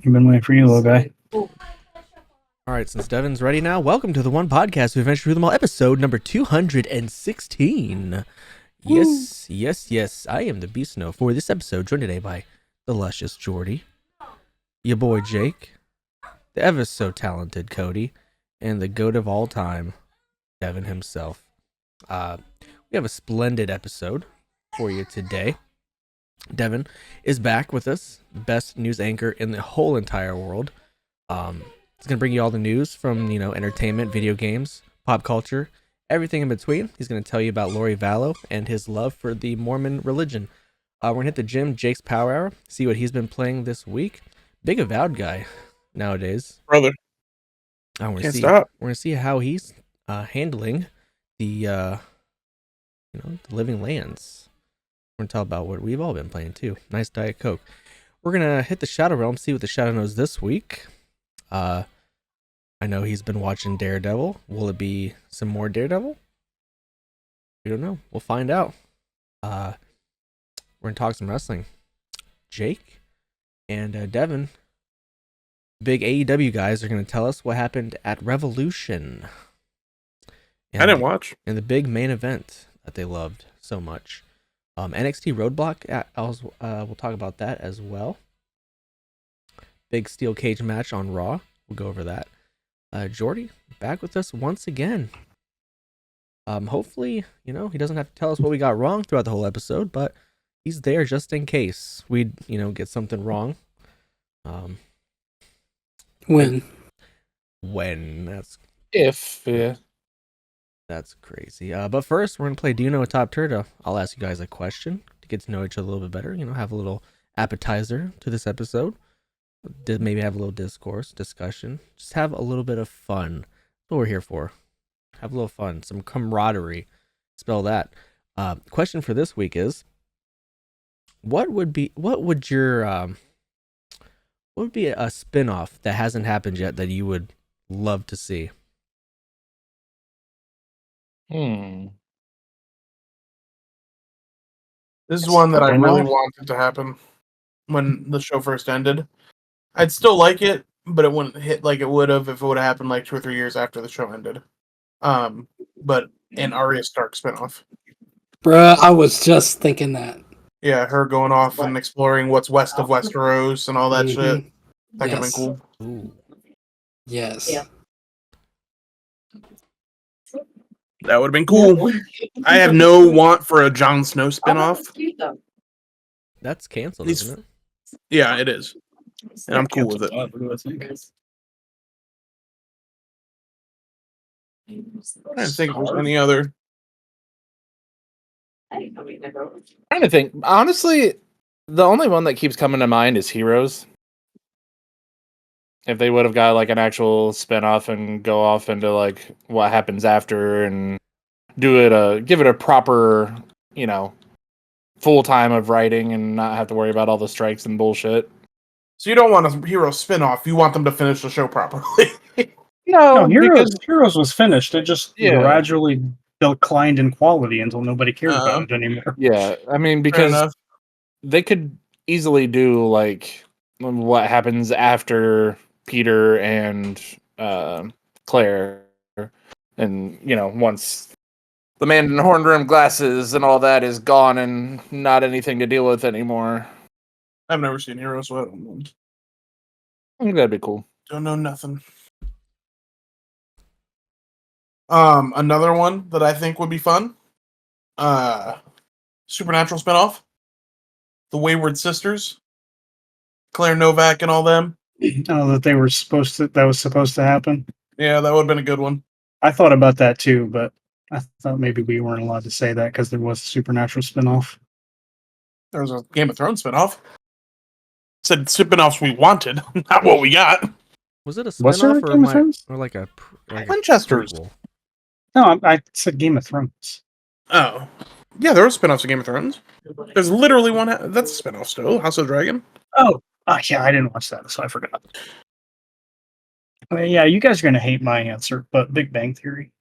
You've been waiting for you, little guy. All right, since Devin's ready now, welcome to the One Podcast. We've ventured through them all, episode number 216. Yes. I am the Beast Snow for this episode, joined today by the luscious Jordi, your boy Jake, the ever so talented Cody, and the goat of all time, Devin himself. We have a splendid episode for you today. Devin is back with us, best news anchor in the whole entire world. He's going to bring you all the news from, entertainment, video games, pop culture, everything in between. He's going to tell you about Lori Vallow and his love for the Mormon religion. We're going to hit the gym, Jake's Power Hour, see what he's been playing this week. Big avowed guy nowadays. Brother. Can't stop. We're going to see how he's handling the, the living lands. We're going to talk about what we've all been playing too. Nice Diet Coke. We're going to hit the Shadow Realm, see what the Shadow knows this week. I know he's been watching Daredevil. Will it be some more Daredevil? We don't know. We'll find out. We're going to talk some wrestling. Jake and Devin, big AEW guys, are going to tell us what happened at Revolution. I didn't watch. And the big main event that they loved so much. NXT Roadblock, we'll talk about that as well. Big steel cage match on Raw. We'll go over that. Jordi, back with us once again. Hopefully, he doesn't have to tell us what we got wrong throughout the whole episode, but he's there just in case we, get something wrong. When? That's... If, yeah. That's crazy. But first, we're going to play Do You Know a TOPTERTA? I'll ask you guys a question to get to know each other a little bit better. Have a little appetizer to this episode. Maybe have a little discussion. Just have a little bit of fun. That's what we're here for. Have a little fun. Some camaraderie. Spell that. Question for this week is, what would be a spin-off that hasn't happened yet that you would love to see? This is one that I really wanted to happen when the show first ended. I'd still like it, but it wouldn't hit like it would have if it would have happened like 2 or 3 years after the show ended. But an Arya Stark spinoff. Bruh, I was just thinking that. Yeah, her going off and exploring what's west of Westeros and all that shit. That could have been cool. Ooh. Yes. Yeah. That would have been cool. I have no want for a Jon Snow spinoff. That's canceled, isn't it? Yeah, it is. And I'm cool with it. What do I think? I don't think there's any other. Trying to think. Honestly, the only one that keeps coming to mind is Heroes. If they would have got like an actual spin-off and go off into like what happens after and give it a proper, full time of writing and not have to worry about all the strikes and bullshit. So you don't want a Hero spinoff, you want them to finish the show properly. No, Heroes was finished. It just gradually declined in quality until nobody cared about it anymore. Yeah, I mean, because they could easily do like what happens after Peter and Claire, and once the man in the horn rimmed glasses and all that is gone and not anything to deal with anymore. I've never seen Heroes, so I don't know. I think that'd be cool. Don't know nothing. Another one that I think would be fun. Supernatural spinoff. The Wayward Sisters. Claire Novak and all them. That was supposed to happen. Yeah, that would have been a good one. I thought about that too, but I thought maybe we weren't allowed to say that because there was a Supernatural spinoff. There was a Game of Thrones spinoff. Said spinoffs we wanted, not what we got. Was it a Was there a spinoff Game of Thrones? or like a Winchester's. prequel? No, I said Game of Thrones. Oh. Yeah, there were spinoffs of Game of Thrones. There's literally one. That's a spinoff still. House of Dragon. Oh, yeah, I didn't watch that, so I forgot. I mean, yeah, you guys are going to hate my answer, but Big Bang Theory.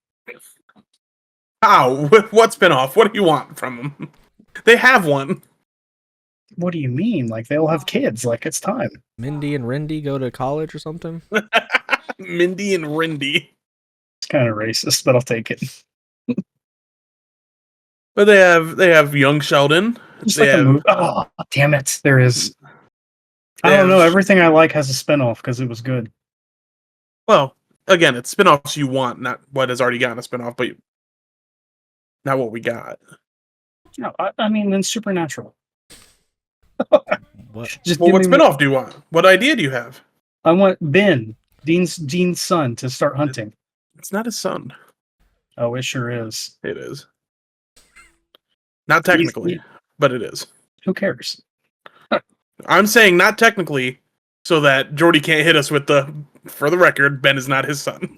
How? What spinoff? What do you want from them? They have one. What do you mean? Like, they all have kids. Like, it's time. Mindy and Rindy go to college or something? Mindy and Rindy. It's kind of racist, but I'll take it. But they have young Sheldon. Just They like a have movie. Oh, damn it. There is. I They don't know. have- Everything I like has a spinoff because it was good. well, again, it's spinoffs you want, not what has already gotten a spinoff, but not what we got. No, I mean, then Supernatural. What? Just Well, give what me spinoff do you want? What idea do you have? I want Ben, Dean's son, to start hunting. It's not his son. Oh, it sure is. It is. Not technically, but it is. Who cares? I'm saying not technically, so that Jordi can't hit us with the. For the record, Ben is not his son.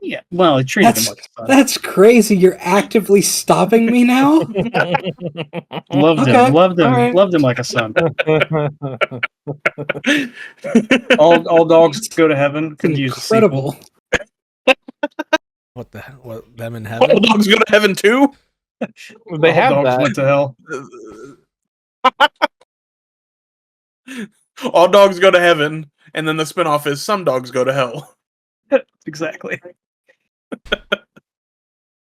Yeah. Well, it treated him like a son. That's crazy. You're actively stopping me now? Loved Okay, him. Loved him. alright. Loved him like a son. All dogs go to heaven. Could use a sequel. Incredible. What the hell? What, them in All heaven? dogs go to heaven too. They All have dogs that. went to hell. All dogs go to heaven, and then the spinoff is some dogs go to hell. Exactly.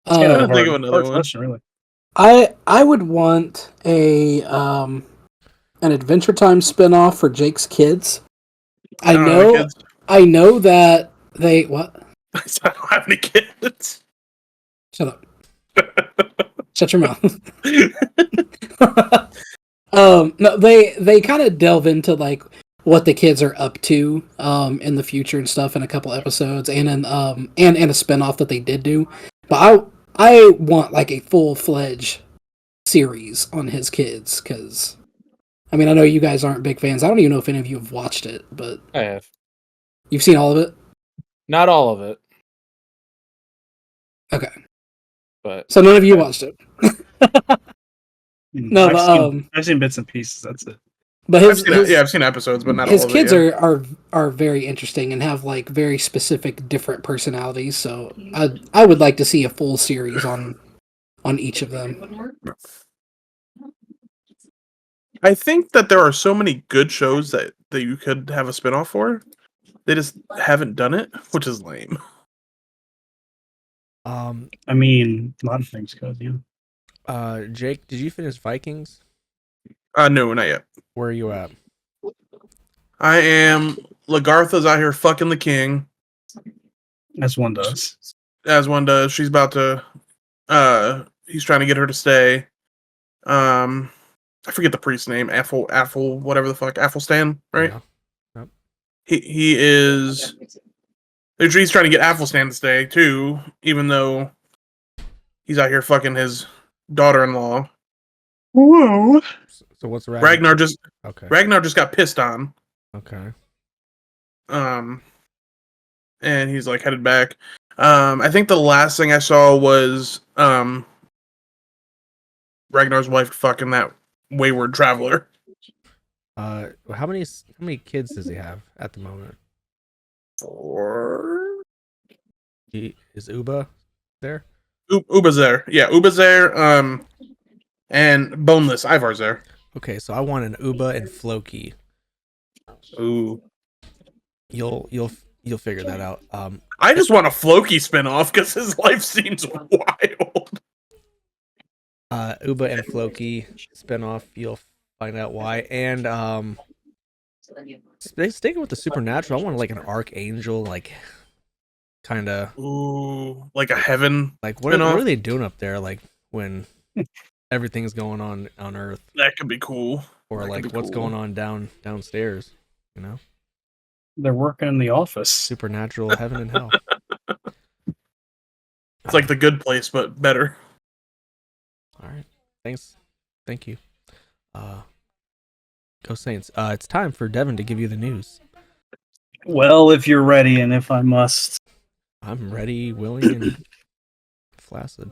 I don't think of another hard one. question, really. I would want an Adventure Time spinoff for Jake's kids. I don't have know kids. I know that they what? I don't have any kids. Shut up. Shut your mouth. No, they kind of delve into like what the kids are up to in the future and stuff in a couple episodes and in and a spinoff that they did do. But I want like a full-fledged series on his kids because I mean I know you guys aren't big fans. I don't even know if any of you have watched it, but I have. you've seen all of it? Not all of it, Okay. but So none of you watched it. No, I've but, seen, I've seen bits and pieces. That's it. But I've seen episodes, but not his all of kids it. Yeah. are very interesting and have like very specific different personalities. So I would like to see a full series on each of them. I think that there are so many good shows that you could have a spinoff for. They just haven't done it, which is lame. I mean, a lot of things could, yeah. Jake, did you finish Vikings? No, not yet. Where are you at? I am. Lagartha's out here fucking the king, As one does. as one does. She's about to. He's trying to get her to stay. I forget the priest's name. Affle, whatever the fuck. Afflestan, right? Yeah. Yep. He is. He's trying to get Afflestan to stay too, even though he's out here fucking his daughter-in-law. Whoa. So what's Ragnar just Okay. got pissed on. Okay. And he's like headed back. I think the last thing I saw was Ragnar's wife fucking that wayward traveler. How many kids does he have at the moment? 4. Is Uba there? Uba's there. Yeah, Uba's there. And Boneless Ivar's there. Okay, so I want an Uba and Floki. Ooh. You'll figure that out. I just want a Floki spinoff because his life seems wild. Uba and Floki spinoff. You'll find out why. And sticking with the supernatural, I want like an archangel, like kind of Ooh, like a heaven. like what are they doing up there? Like when everything's going on Earth, That could be cool. or That could like be what's cool. going on downstairs? You know, They're working in the office. supernatural heaven and hell. It's like the good place, but better. All right. Thank you. Go Saints. It's time for Devin to give you the news. Well, if you're ready and if I must. I'm ready, willing, and flaccid.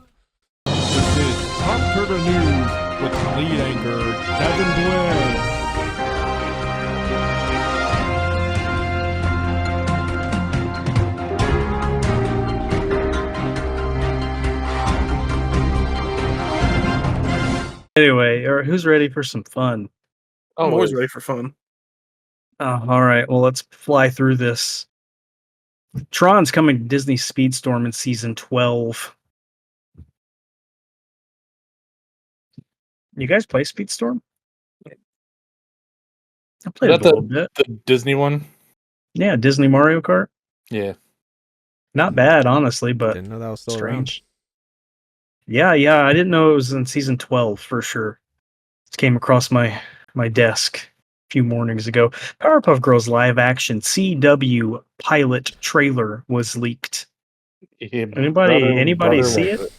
This is Top Turtle News with lead anchor Devin Blair. Anyway, or who's ready for some fun? I'm always ready for fun. All right, well, let's fly through this. Tron's coming to Disney Speedstorm in season 12. You guys play Speedstorm? I played Is it that a little bit. the Disney one? Yeah, Disney Mario Kart. Yeah. Not bad, honestly, but Didn't know that was still strange. Yeah, I didn't know it was in season 12 for sure. It came across my desk a few mornings ago. Powerpuff Girls live action CW pilot trailer was leaked. Yeah, Anybody see it?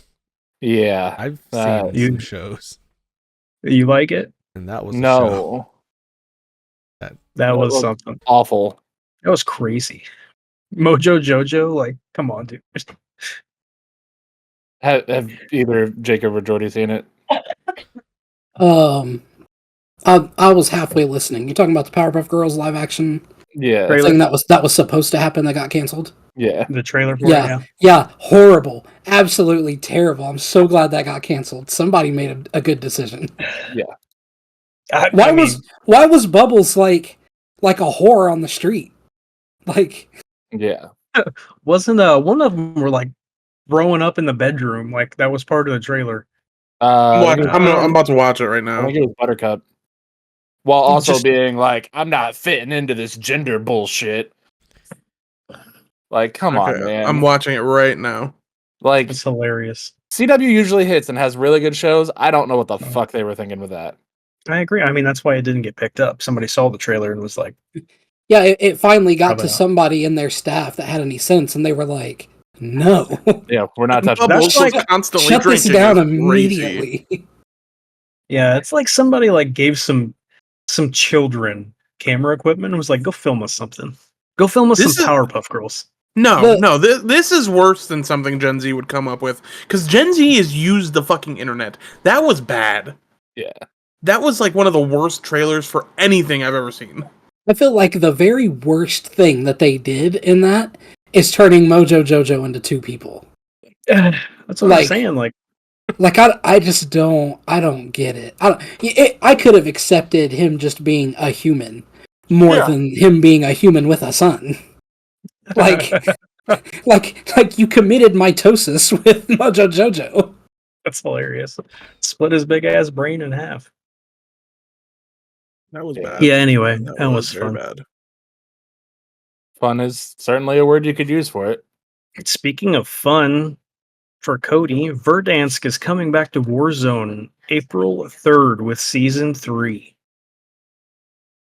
Yeah. I've seen You- some shows, You like it? and that was a show. No. That was looked something. Awful. That was crazy. Mojo Jojo, like, come on, dude. Have either Jacob or Jordy seen it? I was halfway listening. You talking about the Powerpuff Girls live action Yeah. Trailer. thing that was supposed to happen that got canceled? Yeah. The trailer for it, Yeah, horrible, absolutely terrible. I'm so glad that got canceled. Somebody made a good decision. I mean, Why was Bubbles like a whore on the street? Like, Yeah. wasn't one of them were like throwing up in the bedroom? Like that was part of the trailer. I think I'm about to watch it right I now. think it was Buttercup. While also Just- being like, I'm not fitting into this gender bullshit. Like, come on, Okay, man. I'm watching it right now. Like, It's hilarious. CW usually hits and has really good shows. I don't know what the fuck they were thinking with that. I agree. I mean, that's why it didn't get picked up. Somebody saw the trailer and was like, yeah, it finally got Probably to not. somebody in their staff that had any sense, and they were like, "No, Yeah, we're not touching Bubbles that. was constantly shut this drinking down is crazy. immediately." yeah, it's like somebody like gave some children camera equipment and was like, go film us something. Go film us This some is- Powerpuff Girls. No, this is worse than something Gen Z would come up with. Because Gen Z has used the fucking internet. That was bad. Yeah. That was like one of the worst trailers for anything I've ever seen. I feel like the very worst thing that they did in that is turning Mojo Jojo into two people. That's what I'm Like- saying. Like, Like I just don't get it. I could have accepted him just being a human more Yeah. than him being a human with a son. Like like you committed mitosis with Mojo Jojo. that's hilarious. Split his big ass brain in half. That was bad. Yeah, anyway, that was very fun. bad. Fun is certainly a word you could use for it. Speaking of fun, for Cody, Verdansk is coming back to Warzone April 3rd with Season 3.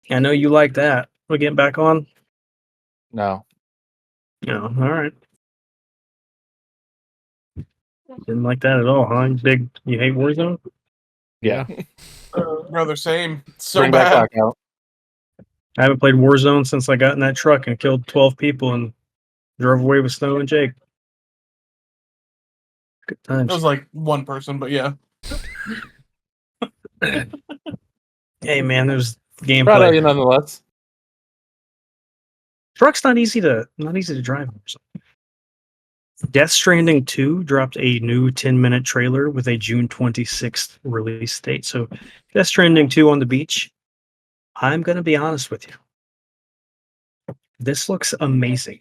I know you like that. We getting back on? No. No, alright. Didn't like that at all, huh? You hate Warzone? Yeah. Brother, same. So Bring bad. back Blackout. I haven't played Warzone since I got in that truck and killed 12 people and drove away with Snow and Jake. Good It times. was like one person, but yeah. Hey man, there's Proud of you gameplay. nonetheless. Truck's not easy to drive. Death Stranding 2 dropped a new 10-minute trailer with a June 26th release date. So Death Stranding 2 on the beach. I'm going to be honest with you. This looks amazing.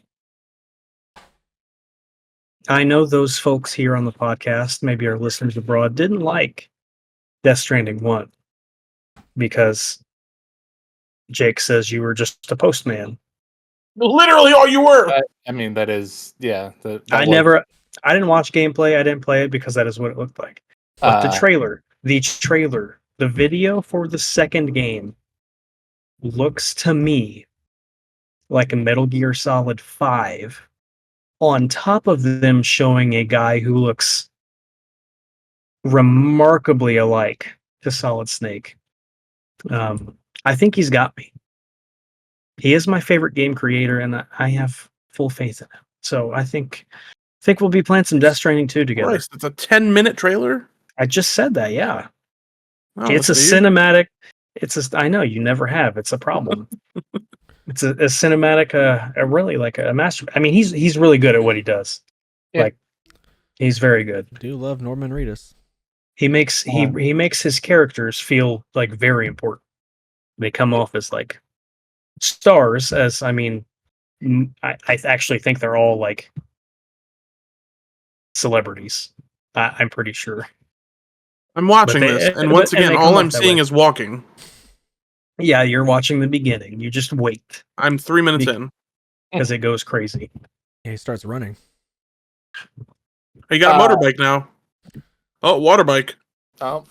I know those folks here on the podcast, maybe our listeners abroad, didn't like Death Stranding 1 because Jake says you were just a postman. Literally all you were. I mean, that is, yeah. I didn't watch gameplay. I didn't play it because that is what it looked like. But the trailer, the video for the second game looks to me like a Metal Gear Solid 5 on top of them showing a guy who looks remarkably alike to Solid Snake. I think he's got me. He is my favorite game creator, and I have full faith in him. So I think we'll be playing some Death Stranding 2 together. Christ, it's a 10-minute trailer? I just said that, yeah. Oh, It's a see? cinematic. I know you never have. It's a problem. It's a cinematic. Really like a master. I mean, he's really good at what he does. Yeah. Like, he's very good. I do love Norman Reedus. He makes he makes his characters feel like very important. They come off as like stars. As I mean, I actually think they're all like celebrities. I'm pretty sure. I'm watching this, and once again, all I'm seeing is walking. Yeah, you're watching the beginning. You just wait. I'm 3 minutes in. Because it goes crazy. Yeah, he starts running. He got a motorbike now. Oh, water bike. Oh,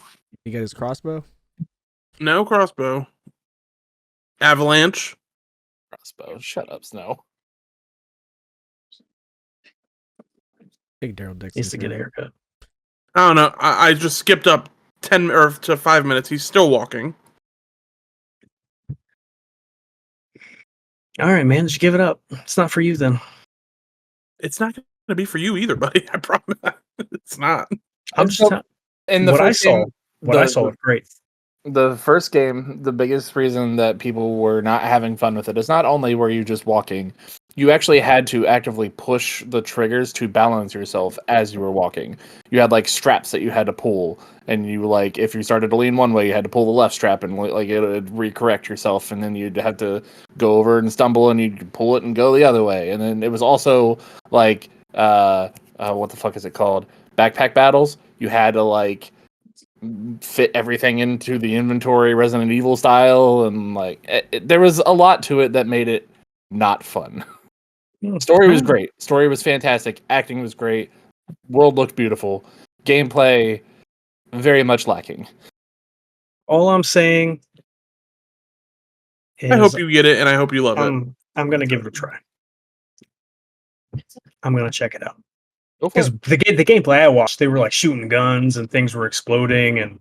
He got his crossbow. No crossbow. Avalanche. crossbow. Shut up, Snow. Big Daryl Dixon. Needs to get a haircut. I don't know. I just skipped up 10 or to 5 minutes. He's still walking. All right, man. Just give it up. It's not for you then. It's not going to be for you either, buddy. I promise. It's not. I'm just telling. In the What I first saw, game, what I saw was great. The first game, the biggest reason that people were not having fun with it is not only were you just walking, you actually had to actively push the triggers to balance yourself as you were walking. You had like straps that you had to pull, and you like if you started to lean one way, you had to pull the left strap and like it would recorrect yourself, and then you'd have to go over and stumble and you'd pull it and go the other way. And then it was also like what the fuck is it called? Backpack battles. You had to like fit everything into the inventory Resident Evil style, and like there was a lot to it that made it not fun. Story was great. Story was fantastic. Acting was great. World looked beautiful. Gameplay very much lacking. All I'm saying is I hope you get it, and I hope you love it. I'm gonna give it a try. I'm gonna check it out. Go for Because it. the gameplay I watched, they were like shooting guns and things were exploding, and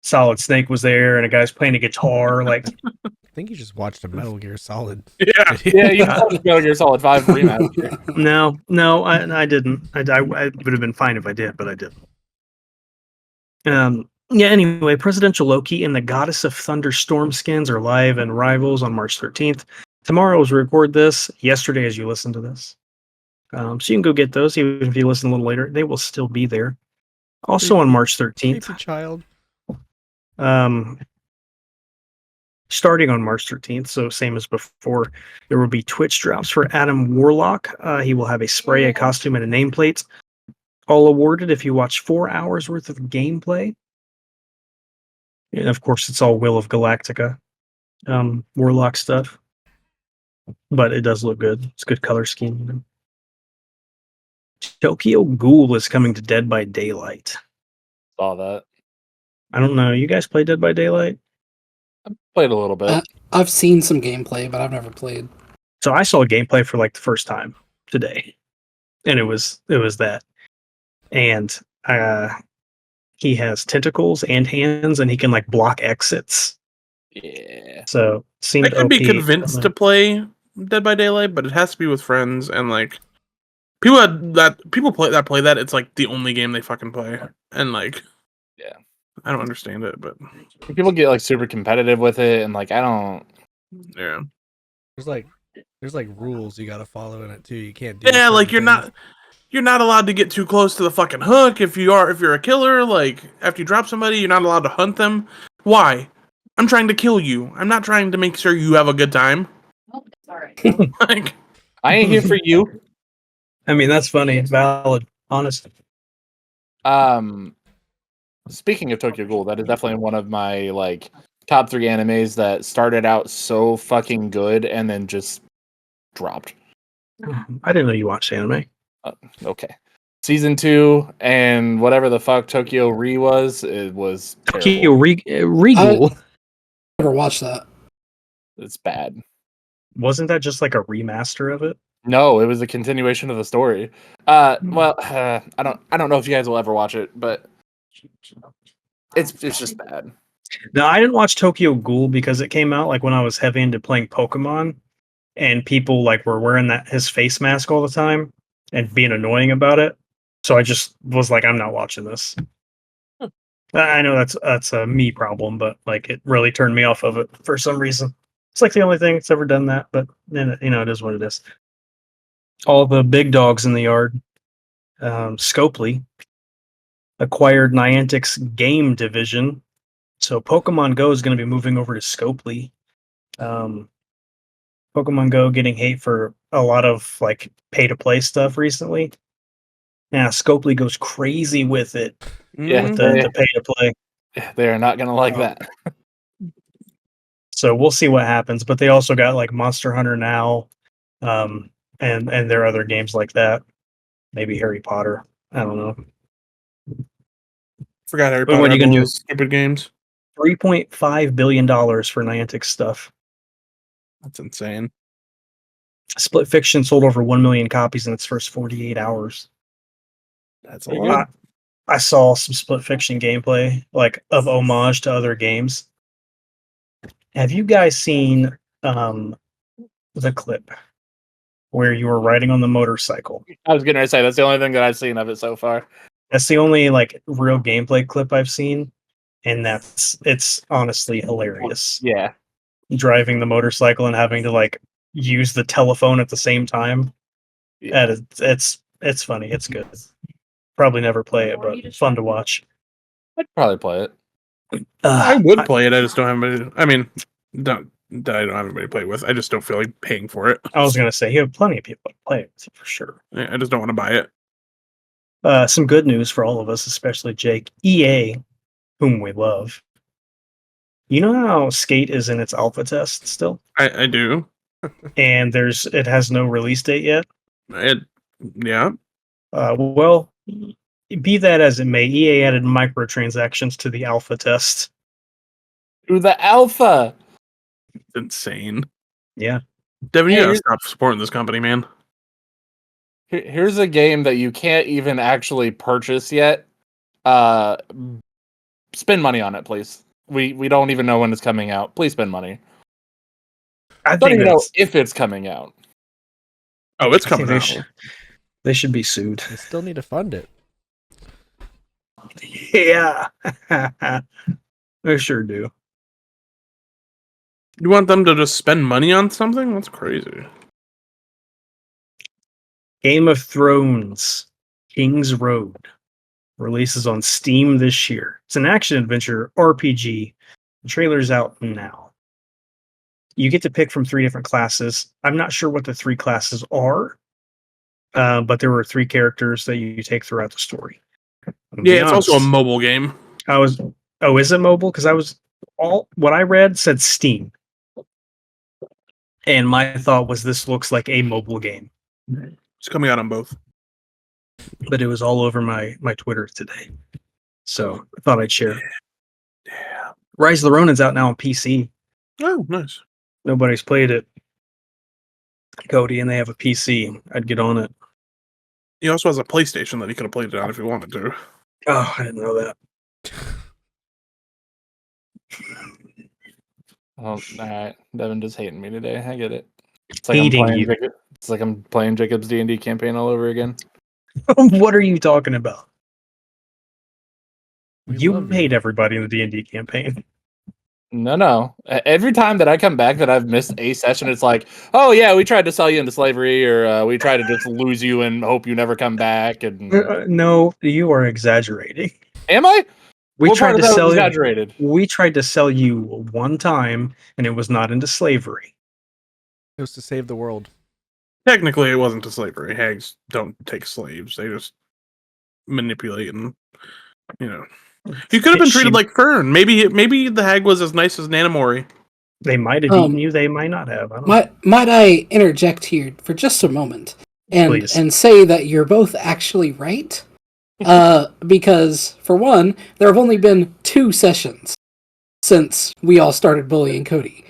Solid Snake was there, and a guy's playing a guitar. Like, I think you just watched a Metal Gear Solid. Yeah. Yeah, you watched Metal Gear Solid 5 remaster. no, I didn't. I would have been fine if I did, but I didn't. Yeah. Anyway, Presidential Loki and the Goddess of Thunder Storm skins are live and Rivals on March 13th. Tomorrow, as we record this, yesterday as you listen to this. So you can go get those, even if you listen a little later. They will still be there. Also on March 13th. Creepy child. Starting on March 13th, so same as before, there will be Twitch drops for Adam Warlock. He will have a spray, a costume, and a nameplate. All awarded if you watch 4 hours worth of gameplay. And of course, it's all Will of Galactica Warlock stuff. But it does look good. It's good color scheme. Tokyo Ghoul is coming to Dead by Daylight. Saw that. I don't know. You guys play Dead by Daylight? I played a little bit. I've seen some gameplay, but I've never played. So I saw gameplay for like the first time today. And it was that. And he has tentacles and hands, and he can like block exits. Yeah. So seemed I could be OP. convinced to play Dead by Daylight, but it has to be with friends, and like people play that. It's like the only game they fucking play, and like, yeah, I don't understand it, but people get like super competitive with it, and like I don't. Yeah. There's like rules you gotta follow in it too. You can't do. Yeah, like certain things. you're not allowed to get too close to the fucking hook. If you're a killer, like after you drop somebody, you're not allowed to hunt them. Why? I'm trying to kill you. I'm not trying to make sure you have a good time. Oh, sorry. Like, I ain't here for you. I mean, that's funny. It's valid. Honest. Speaking of Tokyo Ghoul, that is definitely one of my like top 3 animes that started out so fucking good and then just dropped. I didn't know you watched anime. Okay. Season 2 and whatever the fuck Tokyo Re was, it was Tokyo terrible. Regal. Never watched that. It's bad. Wasn't that just like a remaster of it? No, it was a continuation of the story. Well, I don't know if you guys will ever watch it, but it's just bad. No, I didn't watch Tokyo Ghoul because it came out like when I was heavy into playing Pokemon, and people like were wearing his face mask all the time and being annoying about it. So I just was like, I'm not watching this. I know that's a me problem, but like it really turned me off of it for some reason. It's like the only thing that's ever done that, but then it is what it is. All the big dogs in the yard. Scopely acquired Niantic's game division. So Pokemon Go is going to be moving over to Scopely. Pokemon Go getting hate for a lot of like pay-to-play stuff recently. Yeah, Scopely goes crazy with it. Yeah, with the pay-to-play. they are not gonna like that. So we'll see what happens. But they also got like Monster Hunter now, and there are other games like that. Maybe Harry Potter. I don't know. Forgot Harry But Potter. what are you had gonna do? those stupid games. $3.5 billion for Niantic stuff. That's insane. Split Fiction sold over 1 million copies in its first 48 hours. That's a lot. I saw some Split Fiction gameplay, like of homage to other games. Have you guys seen the clip where you were riding on the motorcycle? I was gonna say that's the only thing that I've seen of it so far. That's the only like real gameplay clip I've seen, and it's honestly hilarious. Yeah. Driving the motorcycle and having to like use the telephone at the same time. Yeah. And it's funny. It's good. Probably never play it, but it's fun to watch. I'd probably play it. I would play it. I just don't have anybody. I mean, I don't have anybody to play with. I just don't feel like paying for it. I was gonna say you have plenty of people to play it for sure. I just don't want to buy it. Some good news for all of us, especially Jake. EA, whom we love. You know how Skate is in its alpha test still, I do. and it has no release date yet. Yeah. Well, be that as it may, EA added microtransactions to the alpha test. Through the alpha. It's insane. Yeah. Devin, you Hey, gotta stop supporting this company, man. Here's a game that you can't even actually purchase yet. Spend money on it, please. We don't even know when it's coming out. Please spend money. I Don't think even know if it's coming out. Oh, it's I think coming out. they should be sued. They still need to fund it. Yeah. They sure do. You want them to just spend money on something? That's crazy. Game of Thrones, King's Road, releases on Steam this year. It's an action-adventure RPG. The trailer's out now. You get to pick from 3 different classes. I'm not sure what the 3 classes are, but there were 3 characters that you take throughout the story. Yeah, it's also a mobile game. is it mobile? Because what I read said Steam. And my thought was this looks like a mobile game. It's coming out on both. But it was all over my Twitter today. So I thought I'd share. Yeah. Rise of the Ronin's out now on PC. Oh, nice. Nobody's played it. Cody, and they have a PC. I'd get on it. He also has a PlayStation that he could have played it on if he wanted to. Oh, I didn't know that. Oh, alright. Devin just hating me today. I get it. It's like Hating I'm playing you. It's like I'm playing Jacob's D&D campaign all over again. What are you talking about? We You love hate everybody in the D&D campaign. No. Every time that I come back that I've missed a session, it's like, oh yeah, we tried to sell you into slavery, or we tried to just lose you and hope you never come back. And No, you are exaggerating. am I? We What tried part to of that was sell you. exaggerated. We tried to sell you one time, and it was not into slavery. It was to save the world. Technically, it wasn't to slavery. Hags don't take slaves. They just manipulate and, You could have been treated like Fern. Maybe the hag was as nice as Nanamori. They might have eaten you. They might not have. I don't know. Might I interject here for just a moment Please. and say that you're both actually right? Because for one, there have only been 2 sessions since we all started bullying Cody.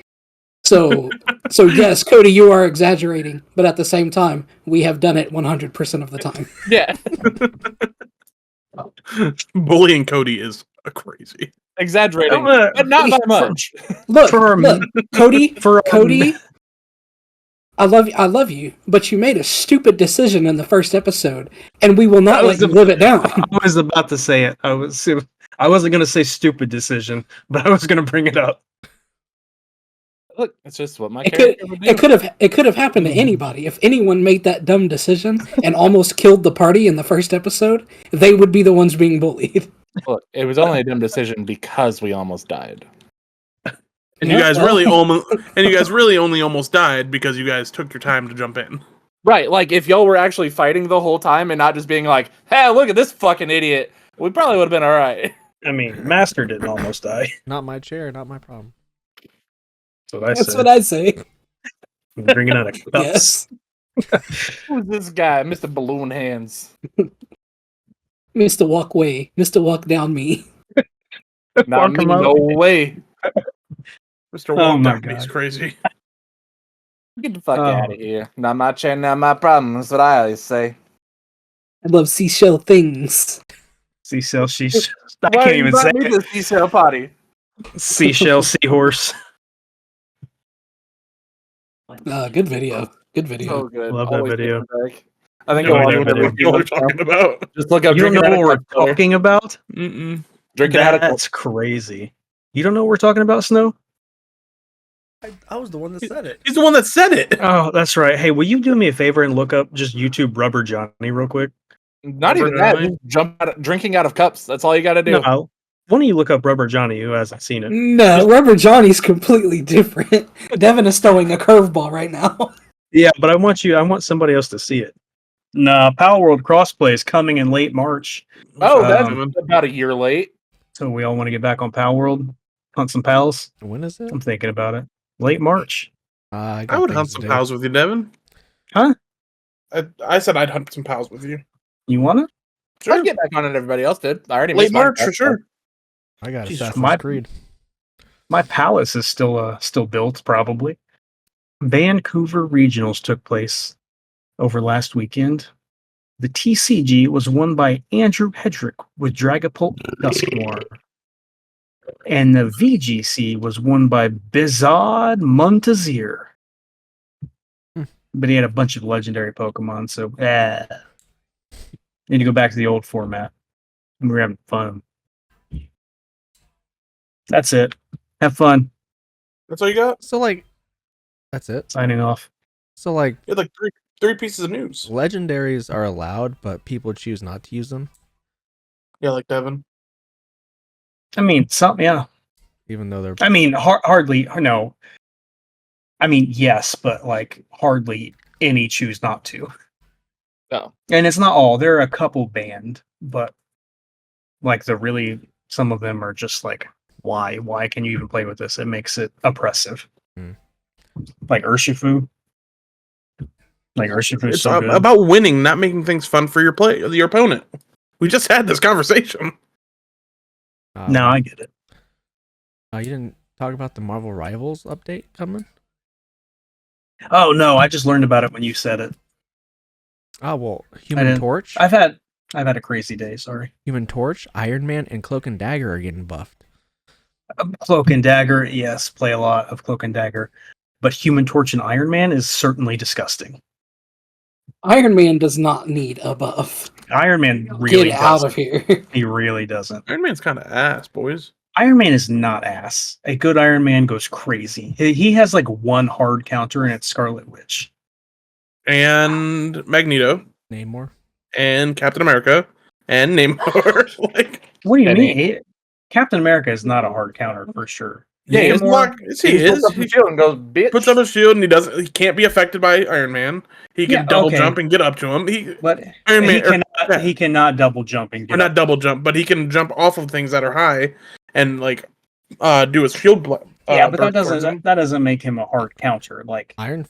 So yes, Cody, you are exaggerating, but at the same time, we have done it 100% of the time. Yeah, Bullying Cody is crazy. exaggerating, but not by much. Look, For a look, Cody, for Cody, I love you, but you made a stupid decision in the first episode, and we will not let you live it down. I was about to say it. I wasn't going to say stupid decision, but I was going to bring it up. Look, it's just what my It character would do. It could have happened to anybody. If anyone made that dumb decision and almost killed the party in the first episode, they would be the ones being bullied. Look, it was only a dumb decision because we almost died. And you guys really only almost died because you guys took your time to jump in. Right, like if y'all were actually fighting the whole time and not just being like, "Hey, look at this fucking idiot," we probably would have been all right. I mean, Master didn't almost die. Not my chair, not my problem. That's What I say. Bringing out a cups. Yes. Who's this guy, Mr. Balloon Hands? Mr. Walkway. Mr. Walk Down Me. Not me, no way. Mr. Oh my Walk Down Me's God. crazy. Get the fuck out of here. Not my chair, not my problem. That's what I always say. I love seashell things. Seashell, sheesh. I Why can't even say me it. the seashell potty? Seashell, seahorse. Good video. Good video. So good. Love that Always video. take it back. I think No, I'll I watch know it video. every What we're talking about. Just look up. You don't know drinking what we're out of cup talking about? Mm-mm. Drinking out of cup. That's crazy. You don't know what we're talking about, Snow? I was the one that said it. He's the one that said it. Oh, that's right. Hey, will you do me a favor and look up just YouTube Rubber Johnny real quick? Not Rubber even that. Johnny? Just drinking out of cups. That's all you got to do. No. Why don't you look up Rubber Johnny who hasn't seen it? No, Rubber Johnny's completely different. Devin is throwing a curveball right now. Yeah, but I want somebody else to see it. Nah, Power World Crossplay is coming in late March. Oh, that's Um, about a year late. So we all want to get back on Power World, hunt some pals. When is it? I'm thinking about it. Late March. I would hunt some pals with you, Devin. Huh? I said I'd hunt some pals with you. You want to? Sure. I'd get back on it. Everybody else did. I already Late missed my March for sure. I got Jesus, Assassin's Creed. My palace is still built, probably. Vancouver Regionals took place over last weekend. The TCG was won by Andrew Hedrick with Dragapult Dusknoir. And the VGC was won by Bizod Muntazir. But he had a bunch of legendary Pokemon, so need to go back to the old format. And we're having fun. That's it. Have fun. That's all you got? So like, that's it. Signing off. So like, You had like three pieces of news. legendaries are allowed, but people choose not to use them, Yeah, like Devin. I mean, yeah. even though they're. I mean, hardly, no. I mean, yes, but like hardly any choose not to. No. And it's not all. There are a couple banned, but like some of them are just like, why? Why can you even play with this? It makes it oppressive. Like Urshifu. It's so good. about winning, not making things fun for your opponent. We just had this conversation. No, I get it. You didn't talk about the Marvel Rivals update coming? Oh no, I just learned about it when you said it. Oh well, Human Torch. I've had a crazy day. Sorry. Human Torch, Iron Man, and Cloak and Dagger are getting buffed. Cloak and Dagger, yes, play a lot of Cloak and Dagger, but Human Torch and Iron Man is certainly disgusting. Iron Man does not need a buff. Iron Man really Get out doesn't. of here. He really doesn't. Iron Man's kind of ass, boys. Iron Man is not ass. A good Iron Man goes crazy. He has like one hard counter, and it's Scarlet Witch. And Magneto. Namor. And Captain America. And Namor. Like, what do you mean? Captain America is not a hard counter for sure. Yeah, he is. Puts up his shield and goes, bitch. Puts up his shield and he can't be affected by Iron Man. He can double jump and get up to him. He cannot double jump and get or not double jump, but he can jump off of things that are high and like do his shield. But that doesn't make him a hard counter. Like Iron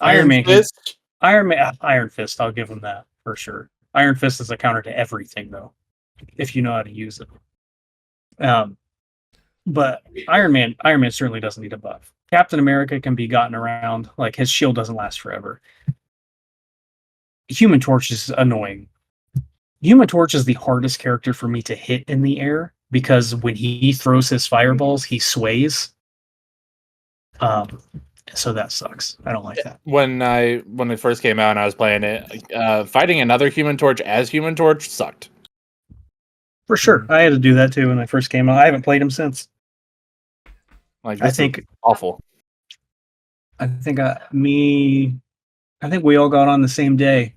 Fist. Iron Fist. I'll give him that for sure. Iron Fist is a counter to everything though, if you know how to use it. But Iron Man certainly doesn't need a buff. Captain America can be gotten around. Like his shield doesn't last forever. Human Torch is annoying. Human Torch is the hardest character for me to hit in the air because when he throws his fireballs, he sways. So that sucks. I don't like that. When it first came out and I was playing it, fighting another Human Torch as Human Torch sucked. For sure. I had to do that too when I first came out. I haven't played him since. Like I think awful. I think we all got on the same day,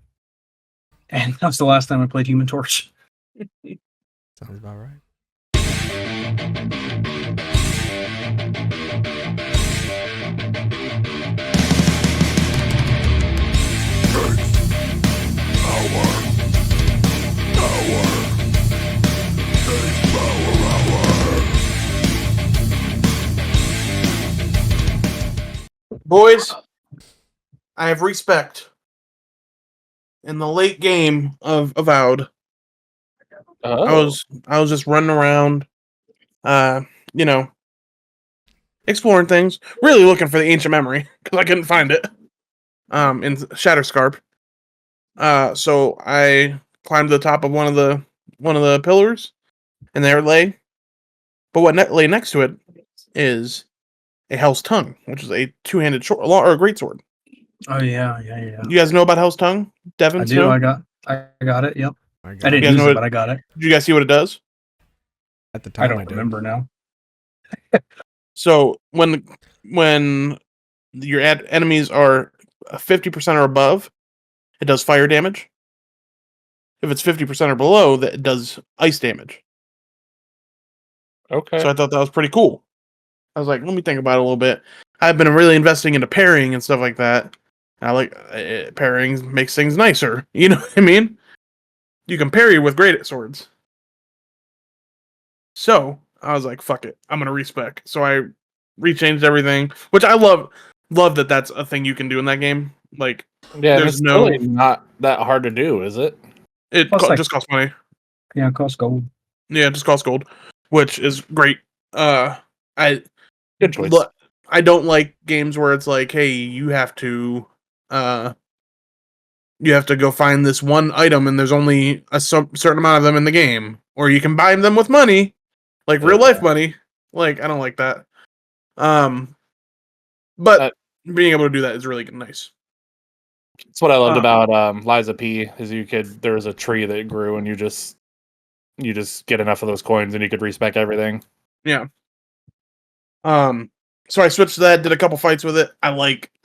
and that was the last time I played Human Torch. Sounds about right. Boys, I have respect. In the late game of Avowed, Oh. I was just running around, exploring things, really looking for the ancient memory because I couldn't find it. In Shatterscarp. So I climbed to the top of one of the pillars, and there it lay. But what lay next to it is a Hell's Tongue, which is a two-handed short or a great sword. Oh yeah. You guys know about Hell's Tongue? Devin, I do. Snow? I got it. Yep. I I didn't use it, but I got it. Did you guys see what it does? At the time, I don't remember now. So when your enemies are 50% or above, it does fire damage. If it's 50% or below, that it does ice damage. Okay. So I thought that was pretty cool. I was like, let me think about it a little bit. I've been really investing into parrying and stuff like that. I like parrying makes things nicer. You know what I mean? You can parry with great swords. So I was like, fuck it. I'm going to respec. So I rechanged everything, which I love that that's a thing you can do in that game. Like, yeah, there's it's no... really not that hard to do, is it? It just costs money. Yeah, it costs gold. Yeah, it just costs gold, which is great. Good choice. I don't like games where it's like, hey, you have to go find this one item and there's only a certain amount of them in the game, or you can buy them with money, like real life money. Like, I don't like that. But being able to do that is really nice. That's what I loved about Liza P. Is there was a tree that grew and you just get enough of those coins and you could respec everything. Yeah. So I switched to that, did a couple fights with it. I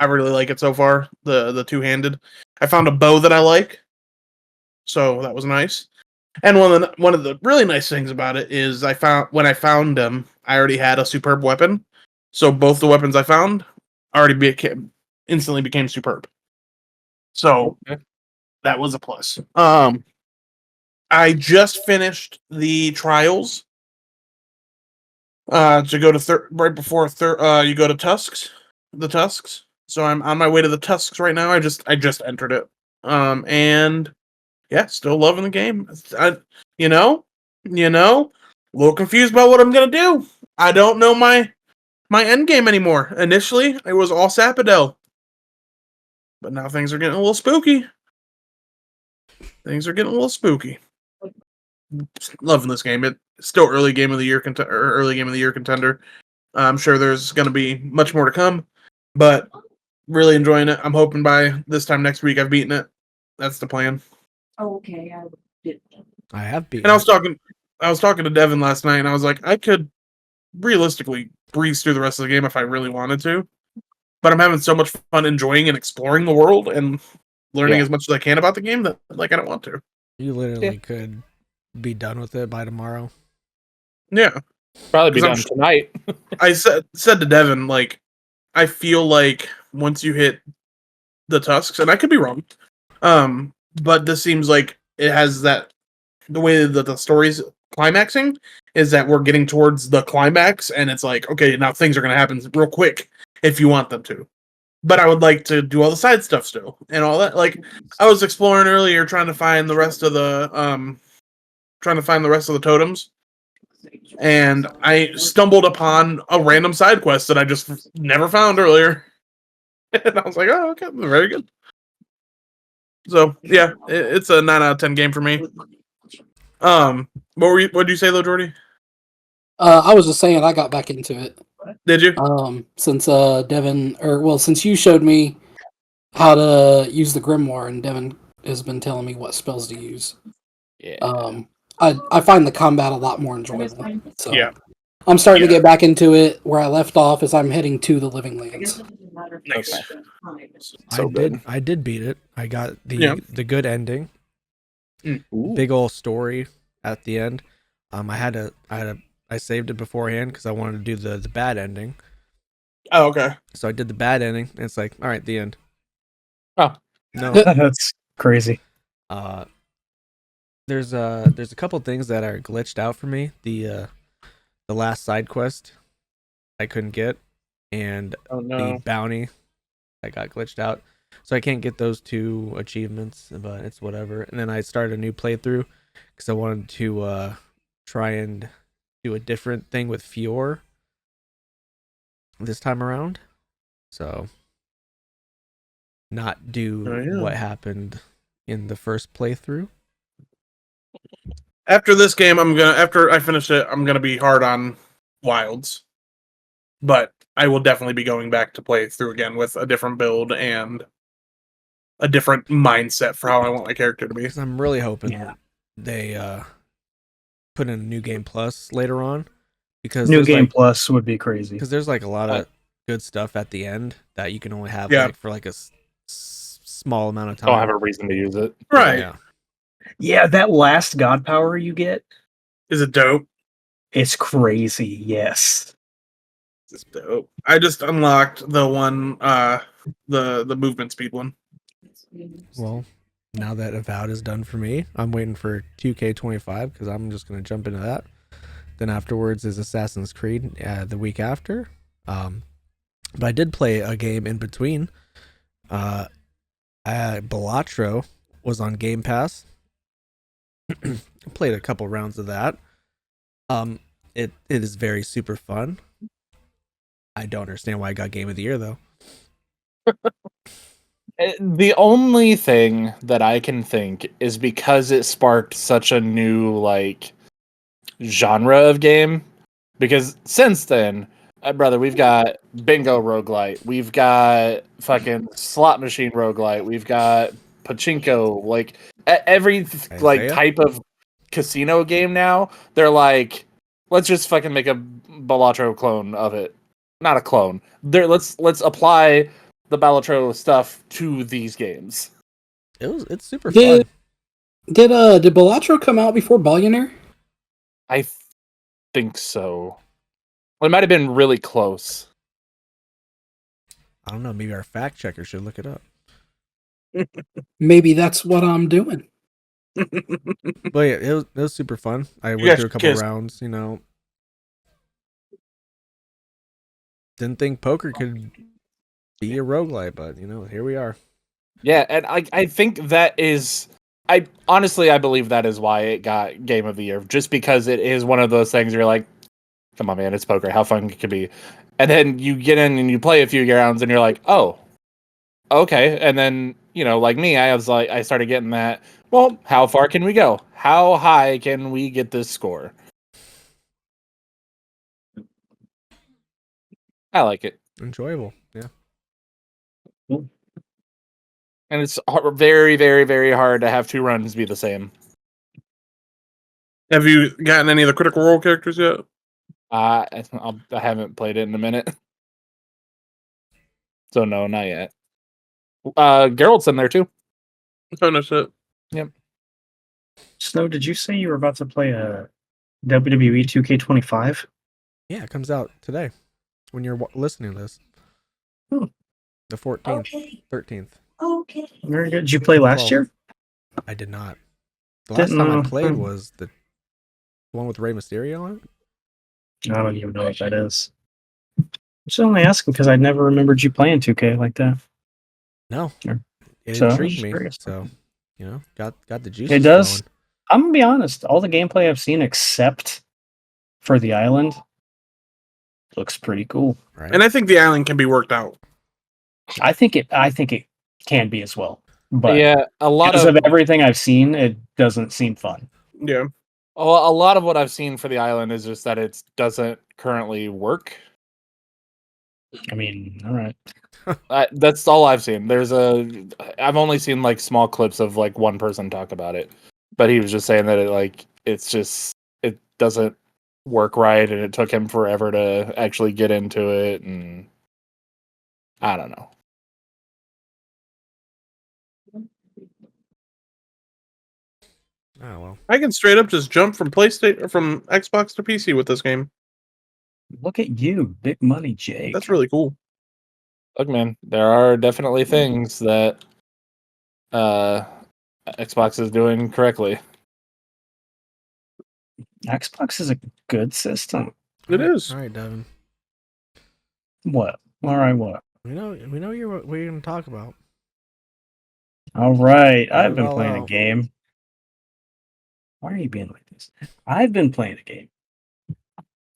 really like it so far. The two-handed. I found a bow that I like, so that was nice. And one of the really nice things about it is when I found them, I already had a superb weapon. So both the weapons I found instantly became superb. So that was a plus. I just finished the trials. To go to right before you go to Tusks, the Tusks. So I'm on my way to the Tusks right now. I just entered it. And yeah, still loving the game. A little confused about what I'm gonna do. I don't know my end game anymore. Initially, it was all Sapodel, but now things are getting a little spooky. Loving this game. It's still early game of the year contender. I'm sure there's going to be much more to come, but really enjoying it. I'm hoping by this time next week I've beaten it. That's the plan. Oh, okay. I have beaten. And I was talking to Devin last night, and I was like, I could realistically breeze through the rest of the game if I really wanted to, but I'm having so much fun enjoying and exploring the world and learning as much as I can about the game that I don't want to. You literally could be done with it by tomorrow. Yeah. Probably be done tonight. I said to Devin, I feel like once you hit the Tusks, and I could be wrong, but this seems like it has the way that the story's climaxing is that we're getting towards the climax, and it's like, okay, now things are going to happen real quick if you want them to. But I would like to do all the side stuff still and all that. I was exploring earlier, trying to find the rest of the totems, and I stumbled upon a random side quest that I just never found earlier. And I was like, oh, okay, very good. So yeah, it's a 9 out of 10 game for me. What did you say though, Jordi? I was just saying I got back into it. Did you? Since since you showed me how to use the Grimoire, and Devin has been telling me what spells to use. Yeah. I find the combat a lot more enjoyable. So yeah. I'm starting to get back into it. Where I left off is I'm heading to the Living Lands. Nice. So good. I did beat it. I got the good ending. Ooh. Big old story at the end. I saved it beforehand because I wanted to do the bad ending. Oh, okay. So I did the bad ending, and it's like, all right, the end. Oh. No. That's crazy. There's a couple things that are glitched out for me. The last side quest I couldn't get, and Oh the no. bounty that got glitched out. So I can't get those two achievements, but it's whatever. And then I started a new playthrough because I wanted to try and do a different thing with Fior this time around. So not do what happened in the first playthrough. After this game, after I finish it, I'm gonna be hard on Wilds. But I will definitely be going back to play through again with a different build and a different mindset for how I want my character to be. Because I'm really hoping they put in a new game plus later on. Because New game plus would be crazy. Because there's like a lot of good stuff at the end that you can only have like for like a small amount of time. Don't have a reason to use it. Right. Yeah, that last god power you get is it dope? It's crazy. Yes. It's dope. I just unlocked the one, the movement speed one. Well, now that Avowed is done for me, I'm waiting for 2K25 because I'm just gonna jump into that. Then afterwards is Assassin's Creed the week after. But I did play a game in between. Balatro was on Game Pass. Played a couple rounds of that. It is very super fun. I don't understand why I got Game of the Year though. The only thing that I can think is because it sparked such a new like genre of game. Because since then, brother, we've got bingo roguelite, we've got fucking slot machine roguelite, we've got pachinko, like every like type of casino game now. They're like, let's just fucking make a Balatro clone of it. Not a clone. Let's apply the Balatro stuff to these games. It's super fun. Did Balatro come out before Billionaire? I think so. Well, it might have been really close. I don't know. Maybe our fact checker should look it up. Maybe that's what I'm doing. But yeah, it was super fun. I went through a couple rounds, you know. Didn't think poker could be a roguelite, but you know, here we are. Yeah, and I think that is I believe that is why it got Game of the Year. Just because it is one of those things you're like, come on man, it's poker, how fun it could be. And then you get in and you play a few rounds and you're like, oh, okay. And then, you know, like me, I started getting that, well, how far can we go? How high can we get this score? I like it. Enjoyable, yeah. Cool. And it's very, very, very hard to have two runs be the same. Have you gotten any of the Critical Role characters yet? I haven't played it in a minute. So no, not yet. Geralt's in there too. Oh, no shit. Yep. Snow, did you say you were about to play a WWE 2K25? Yeah, it comes out today when you're listening to this. The 14th, Okay. 13th. Okay. Very good. Did you play last year? I did not. The last time I played was the one with Rey Mysterio on it. I don't even know what that is. I'm just only asking because I never remembered you playing 2K like that. No. It So, intrigued me. curious. So, you know, got the juices It does. flowing. I'm gonna be honest. All the gameplay I've seen, except for the island, looks pretty cool. Right. And I think the island can be worked out. I think it can be as well. But yeah, a lot of everything I've seen, it doesn't seem fun. Yeah. A lot of what I've seen for the island is just that it doesn't currently work. I mean, all right. That's all I've seen. I've only seen like small clips of like one person talk about it, but he was just saying that it doesn't work right, and it took him forever to actually get into it. And I don't know. Oh well. I can straight up just jump from Xbox to PC with this game. Look at you, big money Jake. That's really cool. Look, man, there are definitely things that Xbox is doing correctly. Xbox is a good system. It is. All right, Devin. What? All right, what? We know what you're going to talk about. All right, Let I've it been all playing a out. game. Why are you being like this? I've been playing a game.